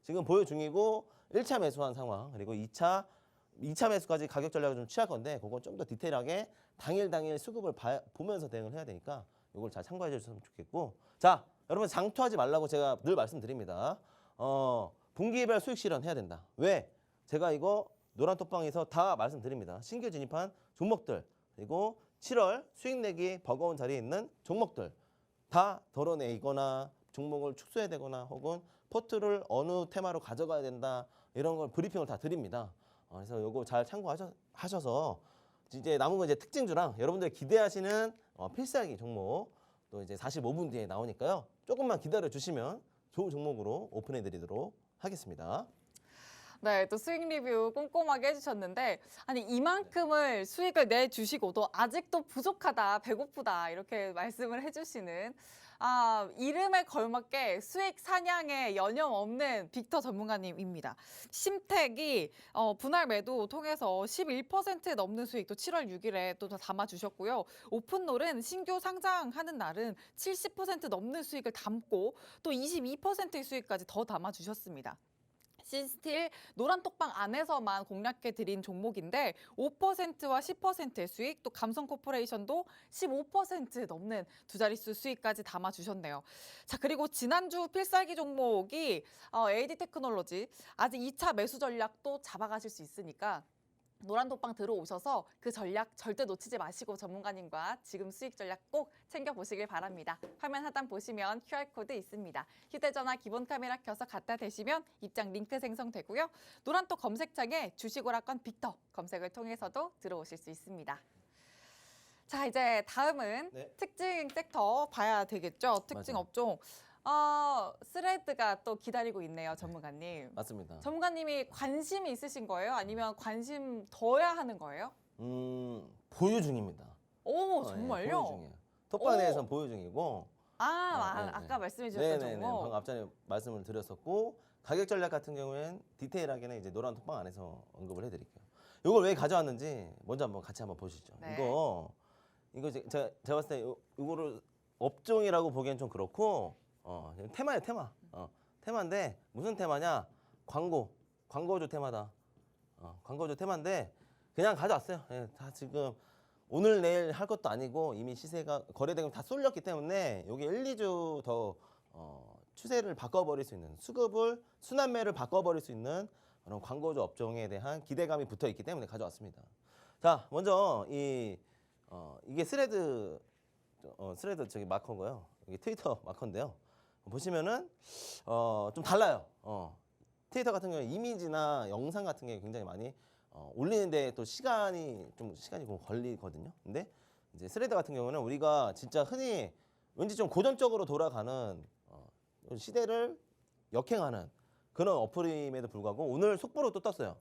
지금 보유 중이고 1차 매수한 상황 그리고 2차 매수까지 가격 전략을 좀 취할 건데 그건 좀 더 디테일하게 당일 수급을 보면서 대응을 해야 되니까 이걸 잘 참고해 주셨으면 좋겠고 자 여러분 장투하지 말라고 제가 늘 말씀드립니다. 분기별 수익 실현해야 된다. 왜? 제가 이거 노란톡방에서 다 말씀드립니다. 신규 진입한 종목들 그리고 7월 수익 내기 버거운 자리에 있는 종목들 다 덜어내거나 종목을 축소해야 되거나 혹은 포트를 어느 테마로 가져가야 된다 이런 걸 브리핑을 다 드립니다. 그래서 요거 잘 참고하셔서 이제 남은 건 이제 특징주랑 여러분들이 기대하시는 필살기 종목 또 이제 45분 뒤에 나오니까요. 조금만 기다려 주시면 좋은 종목으로 오픈해 드리도록 하겠습니다. 네, 또 수익 리뷰 꼼꼼하게 해주셨는데 아니 이만큼을 수익을 내주시고도 아직도 부족하다, 배고프다 이렇게 말씀을 해주시는 이름에 걸맞게 수익 사냥에 여념 없는 빅터 전문가님입니다. 심택이 분할 매도 통해서 11% 넘는 수익도 7월 6일에 또 담아주셨고요. 오픈롤은 신규 상장하는 날은 70% 넘는 수익을 담고 또 22%의 수익까지 더 담아주셨습니다. 신스틸 노란톡방 안에서만 공략해 드린 종목인데 5%와 10%의 수익, 또 감성코퍼레이션도 15% 넘는 두 자릿수 수익까지 담아주셨네요. 자, 그리고 지난주 필살기 종목이 AD 테크놀로지 아직 2차 매수 전략도 잡아가실 수 있으니까 노란톡방 들어오셔서 그 전략 절대 놓치지 마시고 전문가님과 지금 수익 전략 꼭 챙겨보시길 바랍니다. 화면 하단 보시면 QR코드 있습니다. 휴대전화 기본 카메라 켜서 갖다 대시면 입장 링크 생성되고요. 노란톡 검색창에 주식오락관 빅터 검색을 통해서도 들어오실 수 있습니다. 자, 이제 다음은 네. 특징 섹터 봐야 되겠죠. 특징 맞아요. 업종. 스레드가 또 기다리고 있네요, 전문가님. 맞습니다. 전문가님이 관심이 있으신 거예요? 아니면 관심 둬야 하는 거예요? 보유 중입니다. 오, 예, 정말요? 보유 중이에요. 톡방 내에서는 보유 중이고 네. 네. 아까 말씀해 주셨던 네네네. 종목. 방금 앞전에 말씀을 드렸었고 가격 전략 같은 경우에는 디테일하게는 이제 노란 톡방 안에서 언급을 해드릴게요. 이걸 왜 가져왔는지 먼저 같이 한번 보시죠. 네. 이거 제가 봤을 때 이거를 업종이라고 보기엔 좀 그렇고 테마예요, 테마. 테마인데 무슨 테마냐? 광고주 테마다. 광고주 테마인데 그냥 가져왔어요. 예, 다 지금 오늘 내일 할 것도 아니고 이미 시세가 거래대금 다 쏠렸기 때문에 여기 1, 2주 더 추세를 바꿔버릴 수 있는 순환매를 바꿔버릴 수 있는 그런 광고주 업종에 대한 기대감이 붙어 있기 때문에 가져왔습니다. 자, 먼저 이게 스레드 저기 마커인가요? 이게 트위터 마커인데요. 보시면은 좀 달라요. 트위터 같은 경우에 이미지나 영상 같은 게 굉장히 많이 올리는데 또 시간이 좀 걸리거든요. 근데 이제 스레드 같은 경우는 우리가 진짜 흔히 왠지 좀 고전적으로 돌아가는 시대를 역행하는 그런 어플임에도 불구하고 오늘 속보로 또 떴어요.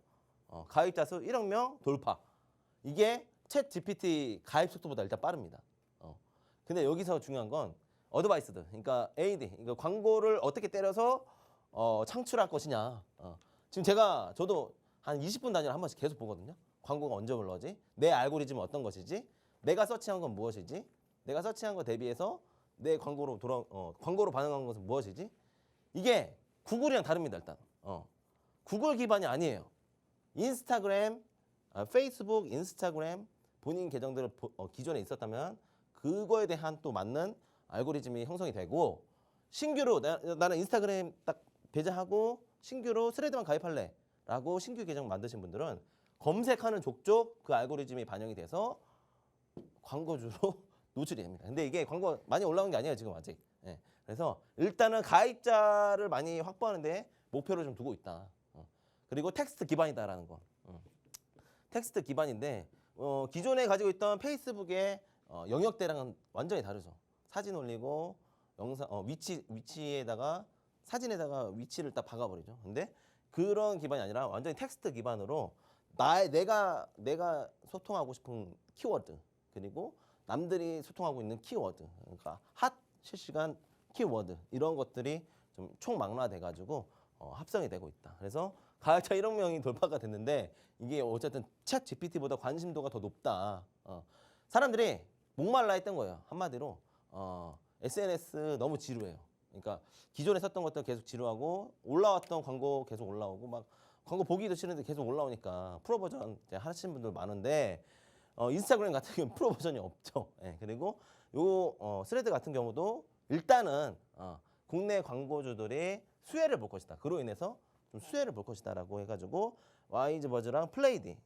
가입자 수 1억 명 돌파. 이게 챗 GPT 가입 속도보다 일단 빠릅니다. 근데 여기서 중요한 건 어드바이스드, 그러니까 AD, 그러니까 광고를 어떻게 때려서 창출할 것이냐. 지금 저도 한 20분 단위로 한 번씩 계속 보거든요. 광고가 언제 올라오지? 내 알고리즘은 어떤 것이지? 내가 서치한 건 무엇이지? 내가 서치한 거 대비해서 내 광고로 반응한 것은 무엇이지? 이게 구글이랑 다릅니다. 일단 구글 기반이 아니에요. 인스타그램, 페이스북, 인스타그램 본인 계정들을 기존에 있었다면 그거에 대한 또 맞는 알고리즘이 형성이 되고 신규로 나는 인스타그램 딱 배제하고 신규로 스레드만 가입할래 라고 신규 계정 만드신 분들은 검색하는 족족 그 알고리즘이 반영이 돼서 광고주로 노출이 됩니다. 근데 이게 광고 많이 올라온 게 아니에요, 지금 아직. 예. 그래서 일단은 가입자를 많이 확보하는데 목표를 좀 두고 있다. 그리고 텍스트 기반이다라는 거. 텍스트 기반인데 기존에 가지고 있던 페이스북의 영역대랑은 완전히 다르죠. 사진 올리고 영상 위치에다가 사진에다가 위치를 딱 박아버리죠. 근데 그런 기반이 아니라 완전히 텍스트 기반으로 내가 소통하고 싶은 키워드 그리고 남들이 소통하고 있는 키워드 그러니까 핫 실시간 키워드 이런 것들이 좀 총망라돼 가지고 합성이 되고 있다. 그래서 가입자 1억 명이 돌파가 됐는데 이게 어쨌든 챗 GPT보다 관심도가 더 높다. 사람들이 목말라 했던 거예요. 한마디로 SNS 너무 지루해요. 그러니까 기존에 썼던 것들 계속 지루하고 올라왔던 광고 계속 올라오고 막 광고 보기도 싫은데 계속 올라오니까 프로 버전 하시는 분들 많은데 인스타그램 같은 경우는 프로 버전이 없죠. 예, 그리고 요 스레드 같은 경우도 일단은 국내 광고주들이 수혜를 볼 것이다. 그로 인해서 좀 수혜를 볼 것이다라고 해가지고 와이즈버즈랑 플레이디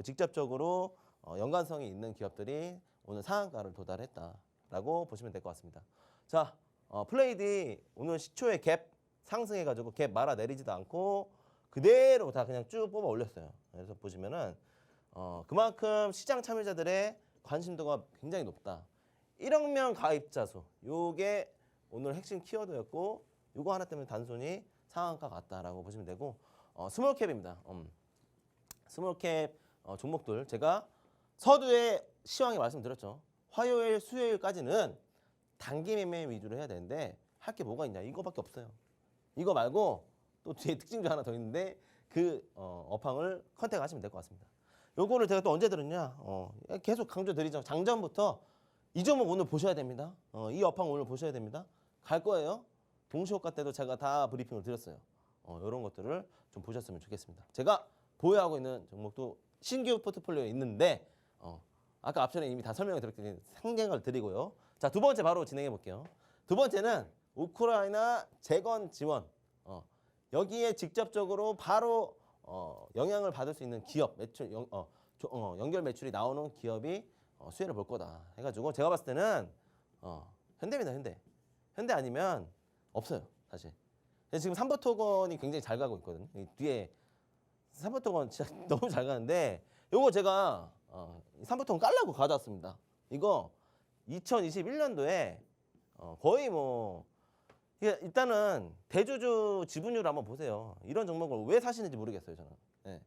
직접적으로 연관성이 있는 기업들이 오늘 상한가를 도달했다라고 보시면 될 것 같습니다. 자, 플레이디 오늘 시초에 갭 상승해가지고 갭 말아 내리지도 않고 그대로 다 그냥 쭉 뽑아 올렸어요. 그래서 보시면은 그만큼 시장 참여자들의 관심도가 굉장히 높다. 1억 명 가입자 수 요게 오늘 핵심 키워드였고 요거 하나 때문에 단순히 상한가 같다라고 보시면 되고 스몰캡입니다. 스몰캡 종목들 제가 서두에 시황에 말씀드렸죠. 화요일, 수요일까지는 단기 매매 위주로 해야 되는데 할 게 뭐가 있냐? 이거밖에 없어요. 이거 말고 또 뒤에 특징도 하나 더 있는데 그 업황을 컨택하시면 될 것 같습니다. 요거를 제가 또 언제 들었냐? 계속 강조드리죠. 장전부터 이 종목 오늘 보셔야 됩니다. 이 업황 오늘 보셔야 됩니다. 갈 거예요. 동시호가 때도 제가 다 브리핑을 드렸어요. 이런 것들을 좀 보셨으면 좋겠습니다. 제가 보유하고 있는 종목도 신규 포트폴리오에 있는데 아까 앞전에 이미 다 설명을 드렸기 때문에 상징을 드리고요. 자, 두 번째 바로 진행해 볼게요. 두 번째는 우크라이나 재건 지원. 여기에 직접적으로 바로 영향을 받을 수 있는 기업 매출 연결 매출이 나오는 기업이 수혜를 볼 거다 해가지고 제가 봤을 때는 현대입니다. 현대 아니면 없어요 사실. 지금 삼보토건이 굉장히 잘 가고 있거든요. 이 뒤에 삼보토건 진짜 너무 잘 가는데 요거 제가 삼보토건 깔라고 가져왔습니다. 이거 2021년도에 거의 뭐 일단은 대주주 지분율 한번 보세요. 이런 종목을 왜 사시는지 모르겠어요 저는. 네.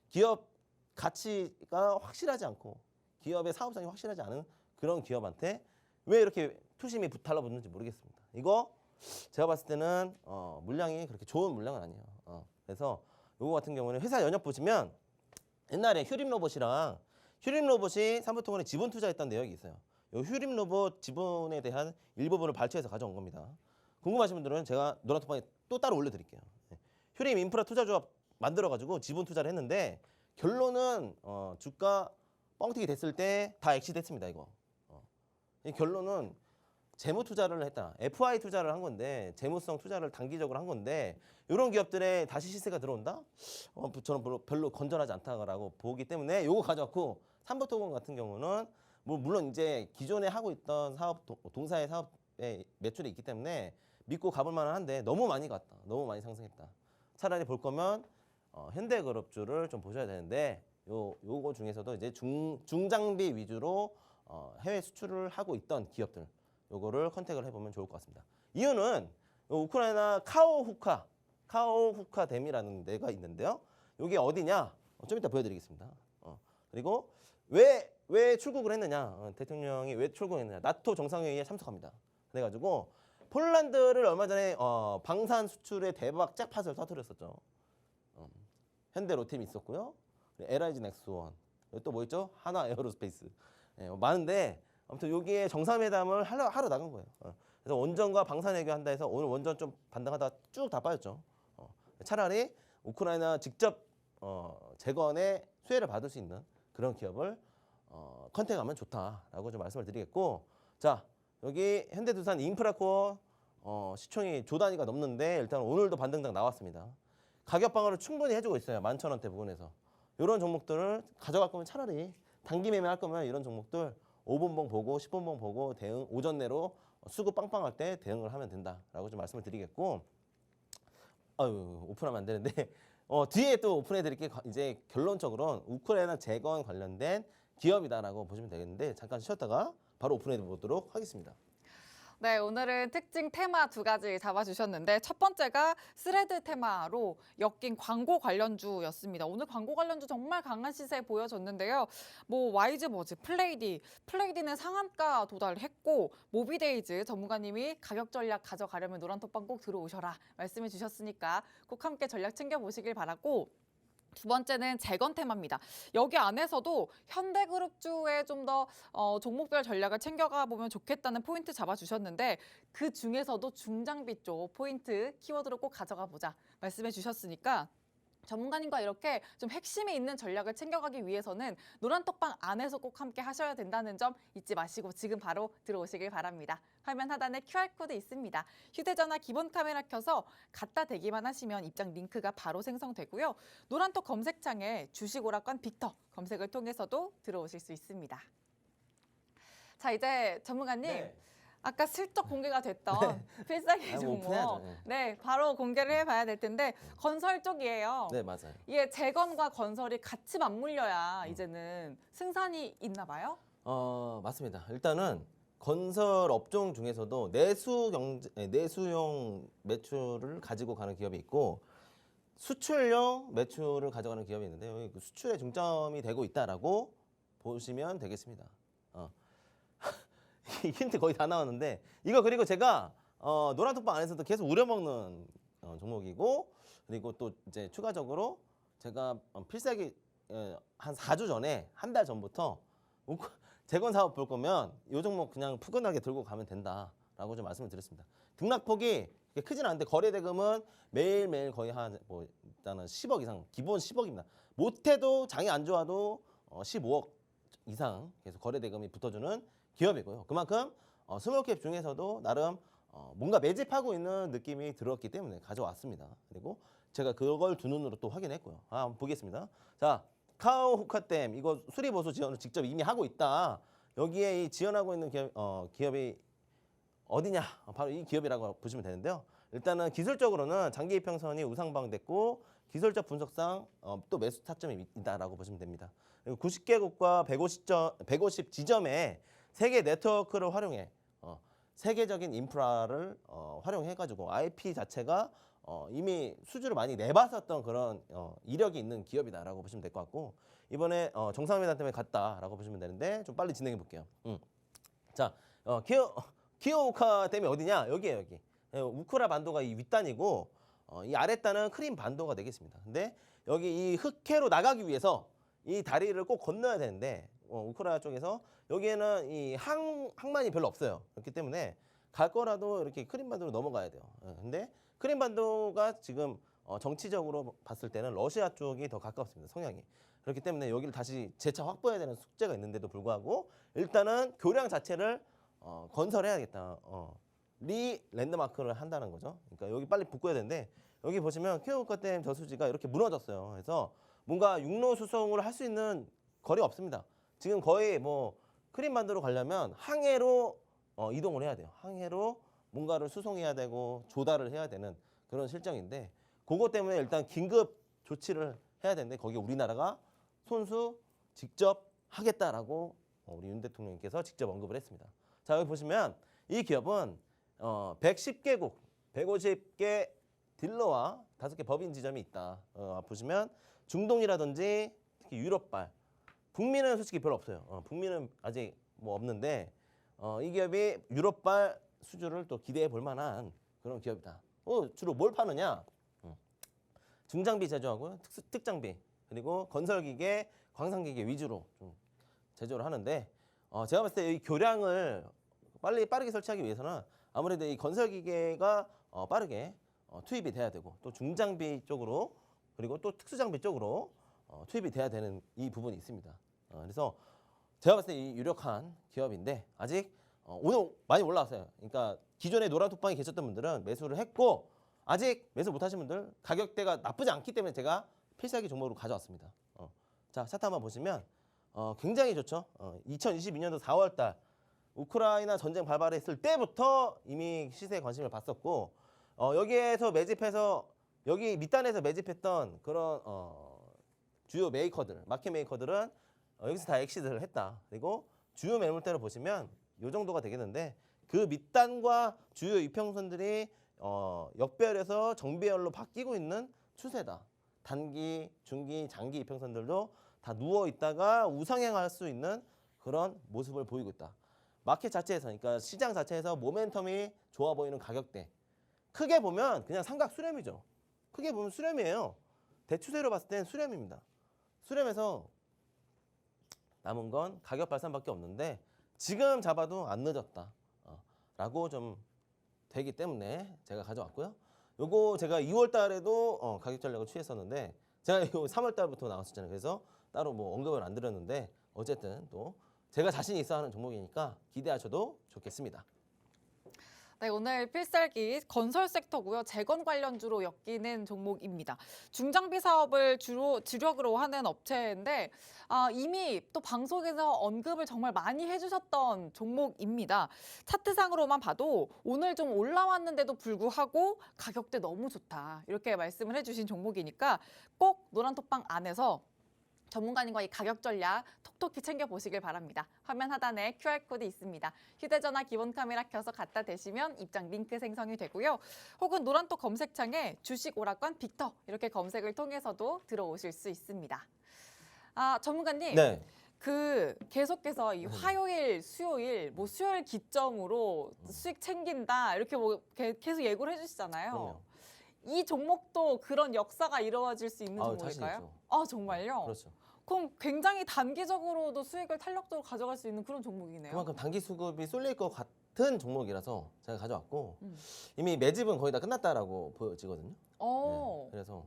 기업 가치가 확실하지 않고 기업의 사업성이 확실하지 않은 그런 기업한테 왜 이렇게 투심이 달라붙는지 모르겠습니다. 이거 제가 봤을 때는 물량이 그렇게 좋은 물량은 아니에요. 그래서 요거 같은 경우는 회사 연역 보시면 옛날에 휴림로봇이랑 휴림로봇이 삼보토건에 지분 투자했던 내역이 있어요. 요 휴림로봇 지분에 대한 일부분을 발췌해서 가져온 겁니다. 궁금하신 분들은 제가 노란톡방에 또 따로 올려드릴게요. 휴림 인프라 투자조합 만들어가지고 지분 투자를 했는데 결론은 주가 뻥튀기 됐을 때 다 엑시됐습니다. 이거 이 결론은 재무 투자를 했다. FI 투자를 한 건데 재무성 투자를 단기적으로 한 건데 이런 기업들에 다시 시세가 들어온다? 저는 별로 건전하지 않다고 보기 때문에 요거 가져왔고 삼보토건 같은 경우는 뭐 물론 이제 기존에 하고 있던 사업 동사의 사업에 매출이 있기 때문에 믿고 가볼 만한데 너무 많이 갔다. 너무 많이 상승했다. 차라리 볼 거면 현대그룹주를 좀 보셔야 되는데 요거 중에서도 이제 중장비 위주로 해외 수출을 하고 있던 기업들 요거를 컨택을 해보면 좋을 것 같습니다. 이유는 우크라이나 카오후카 댐이라는 데가 있는데요. 이게 어디냐? 좀 이따 보여드리겠습니다. 그리고 왜 출국을 했느냐? 대통령이 왜 출국했느냐? 나토 정상회의에 참석합니다. 그래가지고 폴란드를 얼마 전에 방산 수출의 대박 잭팟을 터뜨렸었죠. 현대 로템이 있었고요. LIG 넥스원 또 뭐 있죠? 하나 에어로스페이스 많은데 아무튼 여기에 정상회담을 하러 나간 거예요. 그래서 원전과 방산 해결한다 해서 오늘 원전 좀 반등하다 쭉 다 빠졌죠. 차라리 우크라이나 직접 재건에 수혜를 받을 수 있는 그런 기업을 컨택하면 좋다라고 좀 말씀을 드리겠고, 자 여기 현대두산 인프라코어 시총이 조 단위가 넘는데 일단 오늘도 반등장 나왔습니다. 가격 방어를 충분히 해주고 있어요. 11,000원대 부근에서. 이런 종목들을 가져갈 거면 차라리 단기 매매할 거면 이런 종목들 5분봉 보고 10분봉 보고 대응 오전 내로 수급 빵빵할 때 대응을 하면 된다라고 좀 말씀을 드리겠고, 아유 오픈하면 안 되는데 뒤에 또 오픈해 드릴게. 이제 결론적으로는 우크라이나 재건 관련된 기업이다라고 보시면 되겠는데 잠깐 쉬었다가 바로 오픈해 보도록 하겠습니다. 네, 오늘은 특징 테마 두 가지 잡아주셨는데 첫 번째가 스레드 테마로 엮인 광고 관련주였습니다. 오늘 광고 관련주 정말 강한 시세 보여줬는데요. 뭐 YG머지, 플레이디는 상한가 도달했고 모비데이즈 전문가님이 가격 전략 가져가려면 노란톡방 꼭 들어오셔라 말씀해 주셨으니까 꼭 함께 전략 챙겨보시길 바라고, 두 번째는 재건 테마입니다. 여기 안에서도 현대그룹주의 좀 더 종목별 전략을 챙겨가 보면 좋겠다는 포인트 잡아주셨는데 그 중에서도 중장비 쪽 포인트 키워드로 꼭 가져가 보자 말씀해 주셨으니까 전문가님과 이렇게 좀 핵심이 있는 전략을 챙겨가기 위해서는 노란톡방 안에서 꼭 함께 하셔야 된다는 점 잊지 마시고 지금 바로 들어오시길 바랍니다. 화면 하단에 QR코드 있습니다. 휴대전화 기본 카메라 켜서 갖다 대기만 하시면 입장 링크가 바로 생성되고요. 노란톡 검색창에 주식오락관 빅터 검색을 통해서도 들어오실 수 있습니다. 자, 이제 전문가님. 네. 아까 슬쩍 공개가 됐던 필살기 종목, 오픈해야죠. 네, 바로 공개를 해봐야 될 텐데 건설 쪽이에요. 네, 맞아요. 이게 재건과 건설이 같이 맞물려야 이제는 승산이 있나 봐요? 맞습니다. 일단은 건설 업종 중에서도 내수용 매출을 가지고 가는 기업이 있고 수출용 매출을 가져가는 기업이 있는데 여기 그 수출에 중점이 되고 있다라고 보시면 되겠습니다. 힌트 거의 다 나왔는데 이거 그리고 제가 노란톡방 안에서도 계속 우려먹는 종목이고, 그리고 또 이제 추가적으로 제가 필살기 한 4주 전에 한 달 전부터 재건 사업 볼 거면 이 종목 그냥 푸근하게 들고 가면 된다라고 좀 말씀을 드렸습니다. 등락폭이 크진 않은데 거래 대금은 매일매일 거의 한 뭐 일단은 10억 이상, 기본 10억입니다. 못해도 장이 안 좋아도 15억 이상 계속 거래 대금이 붙어주는 기업이고요. 그만큼 스몰캡 중에서도 나름 뭔가 매집하고 있는 느낌이 들었기 때문에 가져왔습니다. 그리고 제가 그걸 두 눈으로 또 확인했고요. 한번 보겠습니다. 자, 카오후카댐 이거 수리보수 지원을 직접 이미 하고 있다. 여기에 이 지원하고 있는 기업이 어디냐? 바로 이 기업이라고 보시면 되는데요. 일단은 기술적으로는 장기 이평선이 우상방됐고 기술적 분석상 또 매수 타점이 있다라고 보시면 됩니다. 그리고 90개국과 150 지점에 세계 네트워크를 활용해 세계적인 인프라를 활용해가지고 IP 자체가 이미 수주를 많이 내봤었던 그런 이력이 있는 기업이다라고 보시면 될 것 같고, 이번에 정상회담 때문에 갔다라고 보시면 되는데 좀 빨리 진행해 볼게요. 자, 키오우카댐이 어디냐? 여기에요, 여기. 우크라 반도가 이 윗단이고 이 아랫단은 크림 반도가 되겠습니다. 근데 여기 이 흑해로 나가기 위해서 이 다리를 꼭 건너야 되는데 우크라이나 쪽에서 여기에는 이 항만이 별로 없어요. 그렇기 때문에 갈 거라도 이렇게 크림반도로 넘어가야 돼요. 근데 크림반도가 지금 정치적으로 봤을 때는 러시아 쪽이 더 가깝습니다. 성향이. 그렇기 때문에 여기를 다시 재차 확보해야 되는 숙제가 있는데도 불구하고 일단은 교량 자체를 건설해야겠다. 랜드마크를 한다는 거죠. 그러니까 여기 빨리 붙고야 되는데 여기 보시면 키오우카댐 저수지가 이렇게 무너졌어요. 그래서 뭔가 육로 수송을 할 수 있는 거리가 없습니다. 지금 거의 뭐 크림반도로 가려면 항해로 이동을 해야 돼요. 항해로 뭔가를 수송해야 되고 조달을 해야 되는 그런 실정인데 그것 때문에 일단 긴급 조치를 해야 되는데 거기에 우리나라가 손수 직접 하겠다라고 우리 윤 대통령님께서 직접 언급을 했습니다. 자, 여기 보시면 이 기업은 110개국, 150개 딜러와 5개 법인 지점이 있다. 보시면 중동이라든지 특히 유럽발, 북미는 솔직히 별로 없어요. 북미는 아직 뭐 없는데 이 기업이 유럽발 수주를 또 기대해 볼 만한 그런 기업이다. 주로 뭘 파느냐? 중장비 제조하고 특장비 그리고 건설기계, 광산기계 위주로 좀 제조를 하는데 제가 봤을 때 이 교량을 빠르게 설치하기 위해서는 아무래도 이 건설기계가 빠르게 투입이 돼야 되고 또 중장비 쪽으로 그리고 또 특수장비 쪽으로 투입이 돼야 되는 이 부분이 있습니다. 그래서 제가 봤을 때 이 유력한 기업인데 아직 오늘 많이 올라왔어요. 그러니까 기존에 노란톡방에 계셨던 분들은 매수를 했고 아직 매수 못하신 분들 가격대가 나쁘지 않기 때문에 제가 필살기 종목으로 가져왔습니다. 자, 차트 한번 보시면 굉장히 좋죠. 2022년도 4월 달 우크라이나 전쟁 발발했을 때부터 이미 시세에 관심을 봤었고 여기에서 매집해서 여기 밑단에서 매집했던 그런 주요 메이커들, 마켓 메이커들은 여기서 다 엑시트를 했다. 그리고 주요 매물대로 보시면 이 정도가 되겠는데 그 밑단과 주요 이평선들이 역배열에서 정배열로 바뀌고 있는 추세다. 단기, 중기, 장기 이평선들도 다 누워 있다가 우상향할 수 있는 그런 모습을 보이고 있다. 마켓 자체에서, 그러니까 시장 자체에서 모멘텀이 좋아 보이는 가격대. 크게 보면 그냥 삼각 수렴이죠. 크게 보면 수렴이에요. 대추세로 봤을 땐 수렴입니다. 수렴에서 남은 건 가격 발산밖에 없는데 지금 잡아도 안 늦었다. 라고 좀 되기 때문에 제가 가져왔고요. 요거 제가 2월 달에도 가격 전략을 취했었는데 제가 이거 3월 달부터 나왔었잖아요. 그래서 따로 뭐 언급을 안 드렸는데 어쨌든 또 제가 자신이 있어 하는 종목이니까 기대하셔도 좋겠습니다. 네, 오늘 필살기 건설 섹터고요. 재건 관련주로 엮이는 종목입니다. 중장비 사업을 주력으로 하는 업체인데 이미 또 방송에서 언급을 정말 많이 해주셨던 종목입니다. 차트상으로만 봐도 오늘 좀 올라왔는데도 불구하고 가격대 너무 좋다. 이렇게 말씀을 해주신 종목이니까 꼭 노란톡방 안에서 전문가님과 이 가격 전략 톡톡히 챙겨보시길 바랍니다. 화면 하단에 QR코드 있습니다. 휴대전화 기본 카메라 켜서 갖다 대시면 입장 링크 생성이 되고요. 혹은 노란톡 검색창에 주식 오락관 빅터 이렇게 검색을 통해서도 들어오실 수 있습니다. 전문가님. 네. 계속해서 이 화요일, 수요일, 뭐 수요일 기점으로 수익 챙긴다 이렇게 뭐 계속 예고를 해주시잖아요. 그럼요. 이 종목도 그런 역사가 이루어질 수 있는 자신 종목일까요? 있죠. 아, 정말요? 그렇죠. 그럼 굉장히 단기적으로도 수익을 탄력적으로 가져갈 수 있는 그런 종목이네요. 그만큼 단기 수급이 쏠릴 것 같은 종목이라서 제가 가져왔고 이미 매집은 거의 다 끝났다라고 보여지거든요. 네, 그래서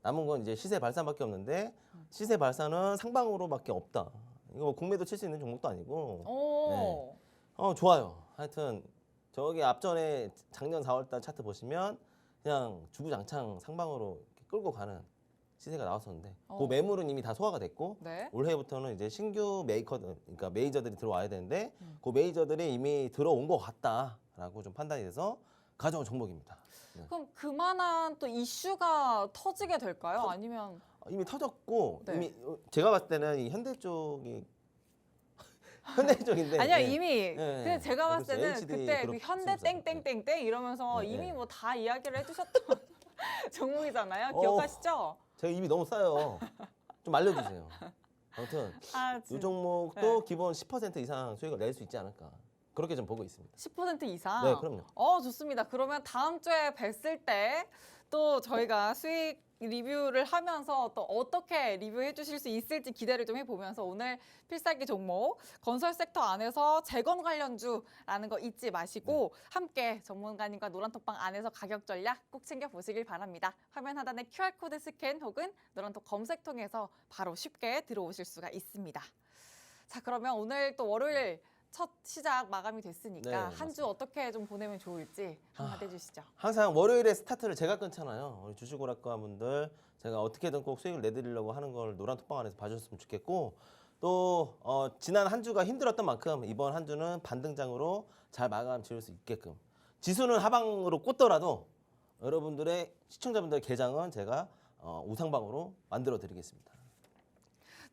남은 건 이제 시세 발산밖에 없는데 시세 발산은 상방으로밖에 없다. 이거 뭐 공매도 칠 수 있는 종목도 아니고. 네. 좋아요. 하여튼 저기 앞전에 작년 4월달 차트 보시면 그냥 주구장창 상방으로 이렇게 끌고 가는 시세가 나왔었는데 그 매물은 이미 다 소화가 됐고 네. 올해부터는 이제 신규 메이커들, 그러니까 메이저들이 들어와야 되는데 그 메이저들이 이미 들어온 것 같다라고 좀 판단이 돼서 가져온 종목입니다. 네. 그럼 그만한 또 이슈가 터지게 될까요? 아니면 이미 터졌고 네. 이미 제가 봤을 때는 이 현대 쪽이 현대 쪽인데 아니요 네. 이미 네. 근데 제가 봤을 그렇죠. 때는 HD 그때 그 그룹 현대 스폰서. 땡땡땡땡 이러면서 네, 이미 네. 뭐 다 이야기를 해주셨던 종목이잖아요. 기억하시죠? 제가 입이 너무 싸요. 좀 알려주세요. 아무튼 이 진짜. 종목도 기본 10% 이상 수익을 낼 수 있지 않을까 그렇게 좀 보고 있습니다. 10% 이상? 네, 그럼요. 좋습니다. 그러면 다음 주에 뵀을 때 또 저희가 수익 리뷰를 하면서 또 어떻게 리뷰해 주실 수 있을지 기대를 좀 해보면서 오늘 필살기 종목 건설 섹터 안에서 재건 관련주라는 거 잊지 마시고 함께 전문가님과 노란톡방 안에서 가격 전략 꼭 챙겨보시길 바랍니다. 화면 하단에 QR코드 스캔 혹은 노란톡 검색 통해서 바로 쉽게 들어오실 수가 있습니다. 자, 그러면 오늘 또 월요일 첫 시작 마감이 됐으니까 네, 한 주 어떻게 좀 보내면 좋을지 한마디 해주시죠. 항상 월요일에 스타트를 제가 끊잖아요. 우리 주식오락가 분들 제가 어떻게든 꼭 수익을 내드리려고 하는 걸 노란톡방 안에서 봐주셨으면 좋겠고 또 지난 한 주가 힘들었던 만큼 이번 한 주는 반등장으로 잘 마감 지을 수 있게끔 지수는 하방으로 꽂더라도 여러분들의 시청자분들의 계장은 제가 우상방으로 만들어 드리겠습니다.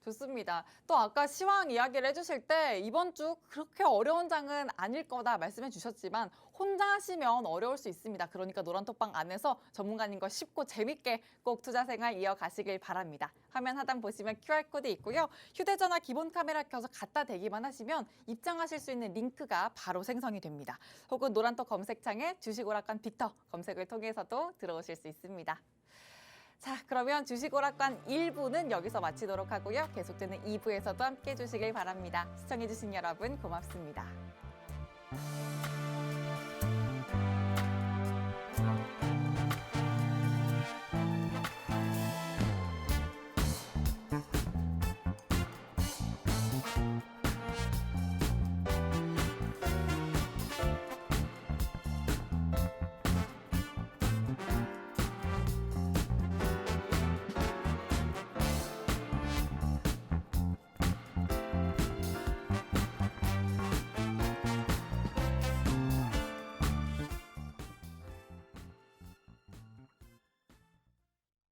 좋습니다. 또 아까 시황 이야기를 해주실 때 이번 주 그렇게 어려운 장은 아닐 거다 말씀해 주셨지만 혼자 하시면 어려울 수 있습니다. 그러니까 노란톡방 안에서 전문가님과 쉽고 재밌게 꼭 투자 생활 이어가시길 바랍니다. 화면 하단 보시면 QR코드 있고요. 휴대전화 기본 카메라 켜서 갖다 대기만 하시면 입장하실 수 있는 링크가 바로 생성이 됩니다. 혹은 노란톡 검색창에 주식오락관 빅터 검색을 통해서도 들어오실 수 있습니다. 자, 그러면 주식오락관 1부는 여기서 마치도록 하고요. 계속되는 2부에서도 함께 해주시길 바랍니다. 시청해주신 여러분 고맙습니다.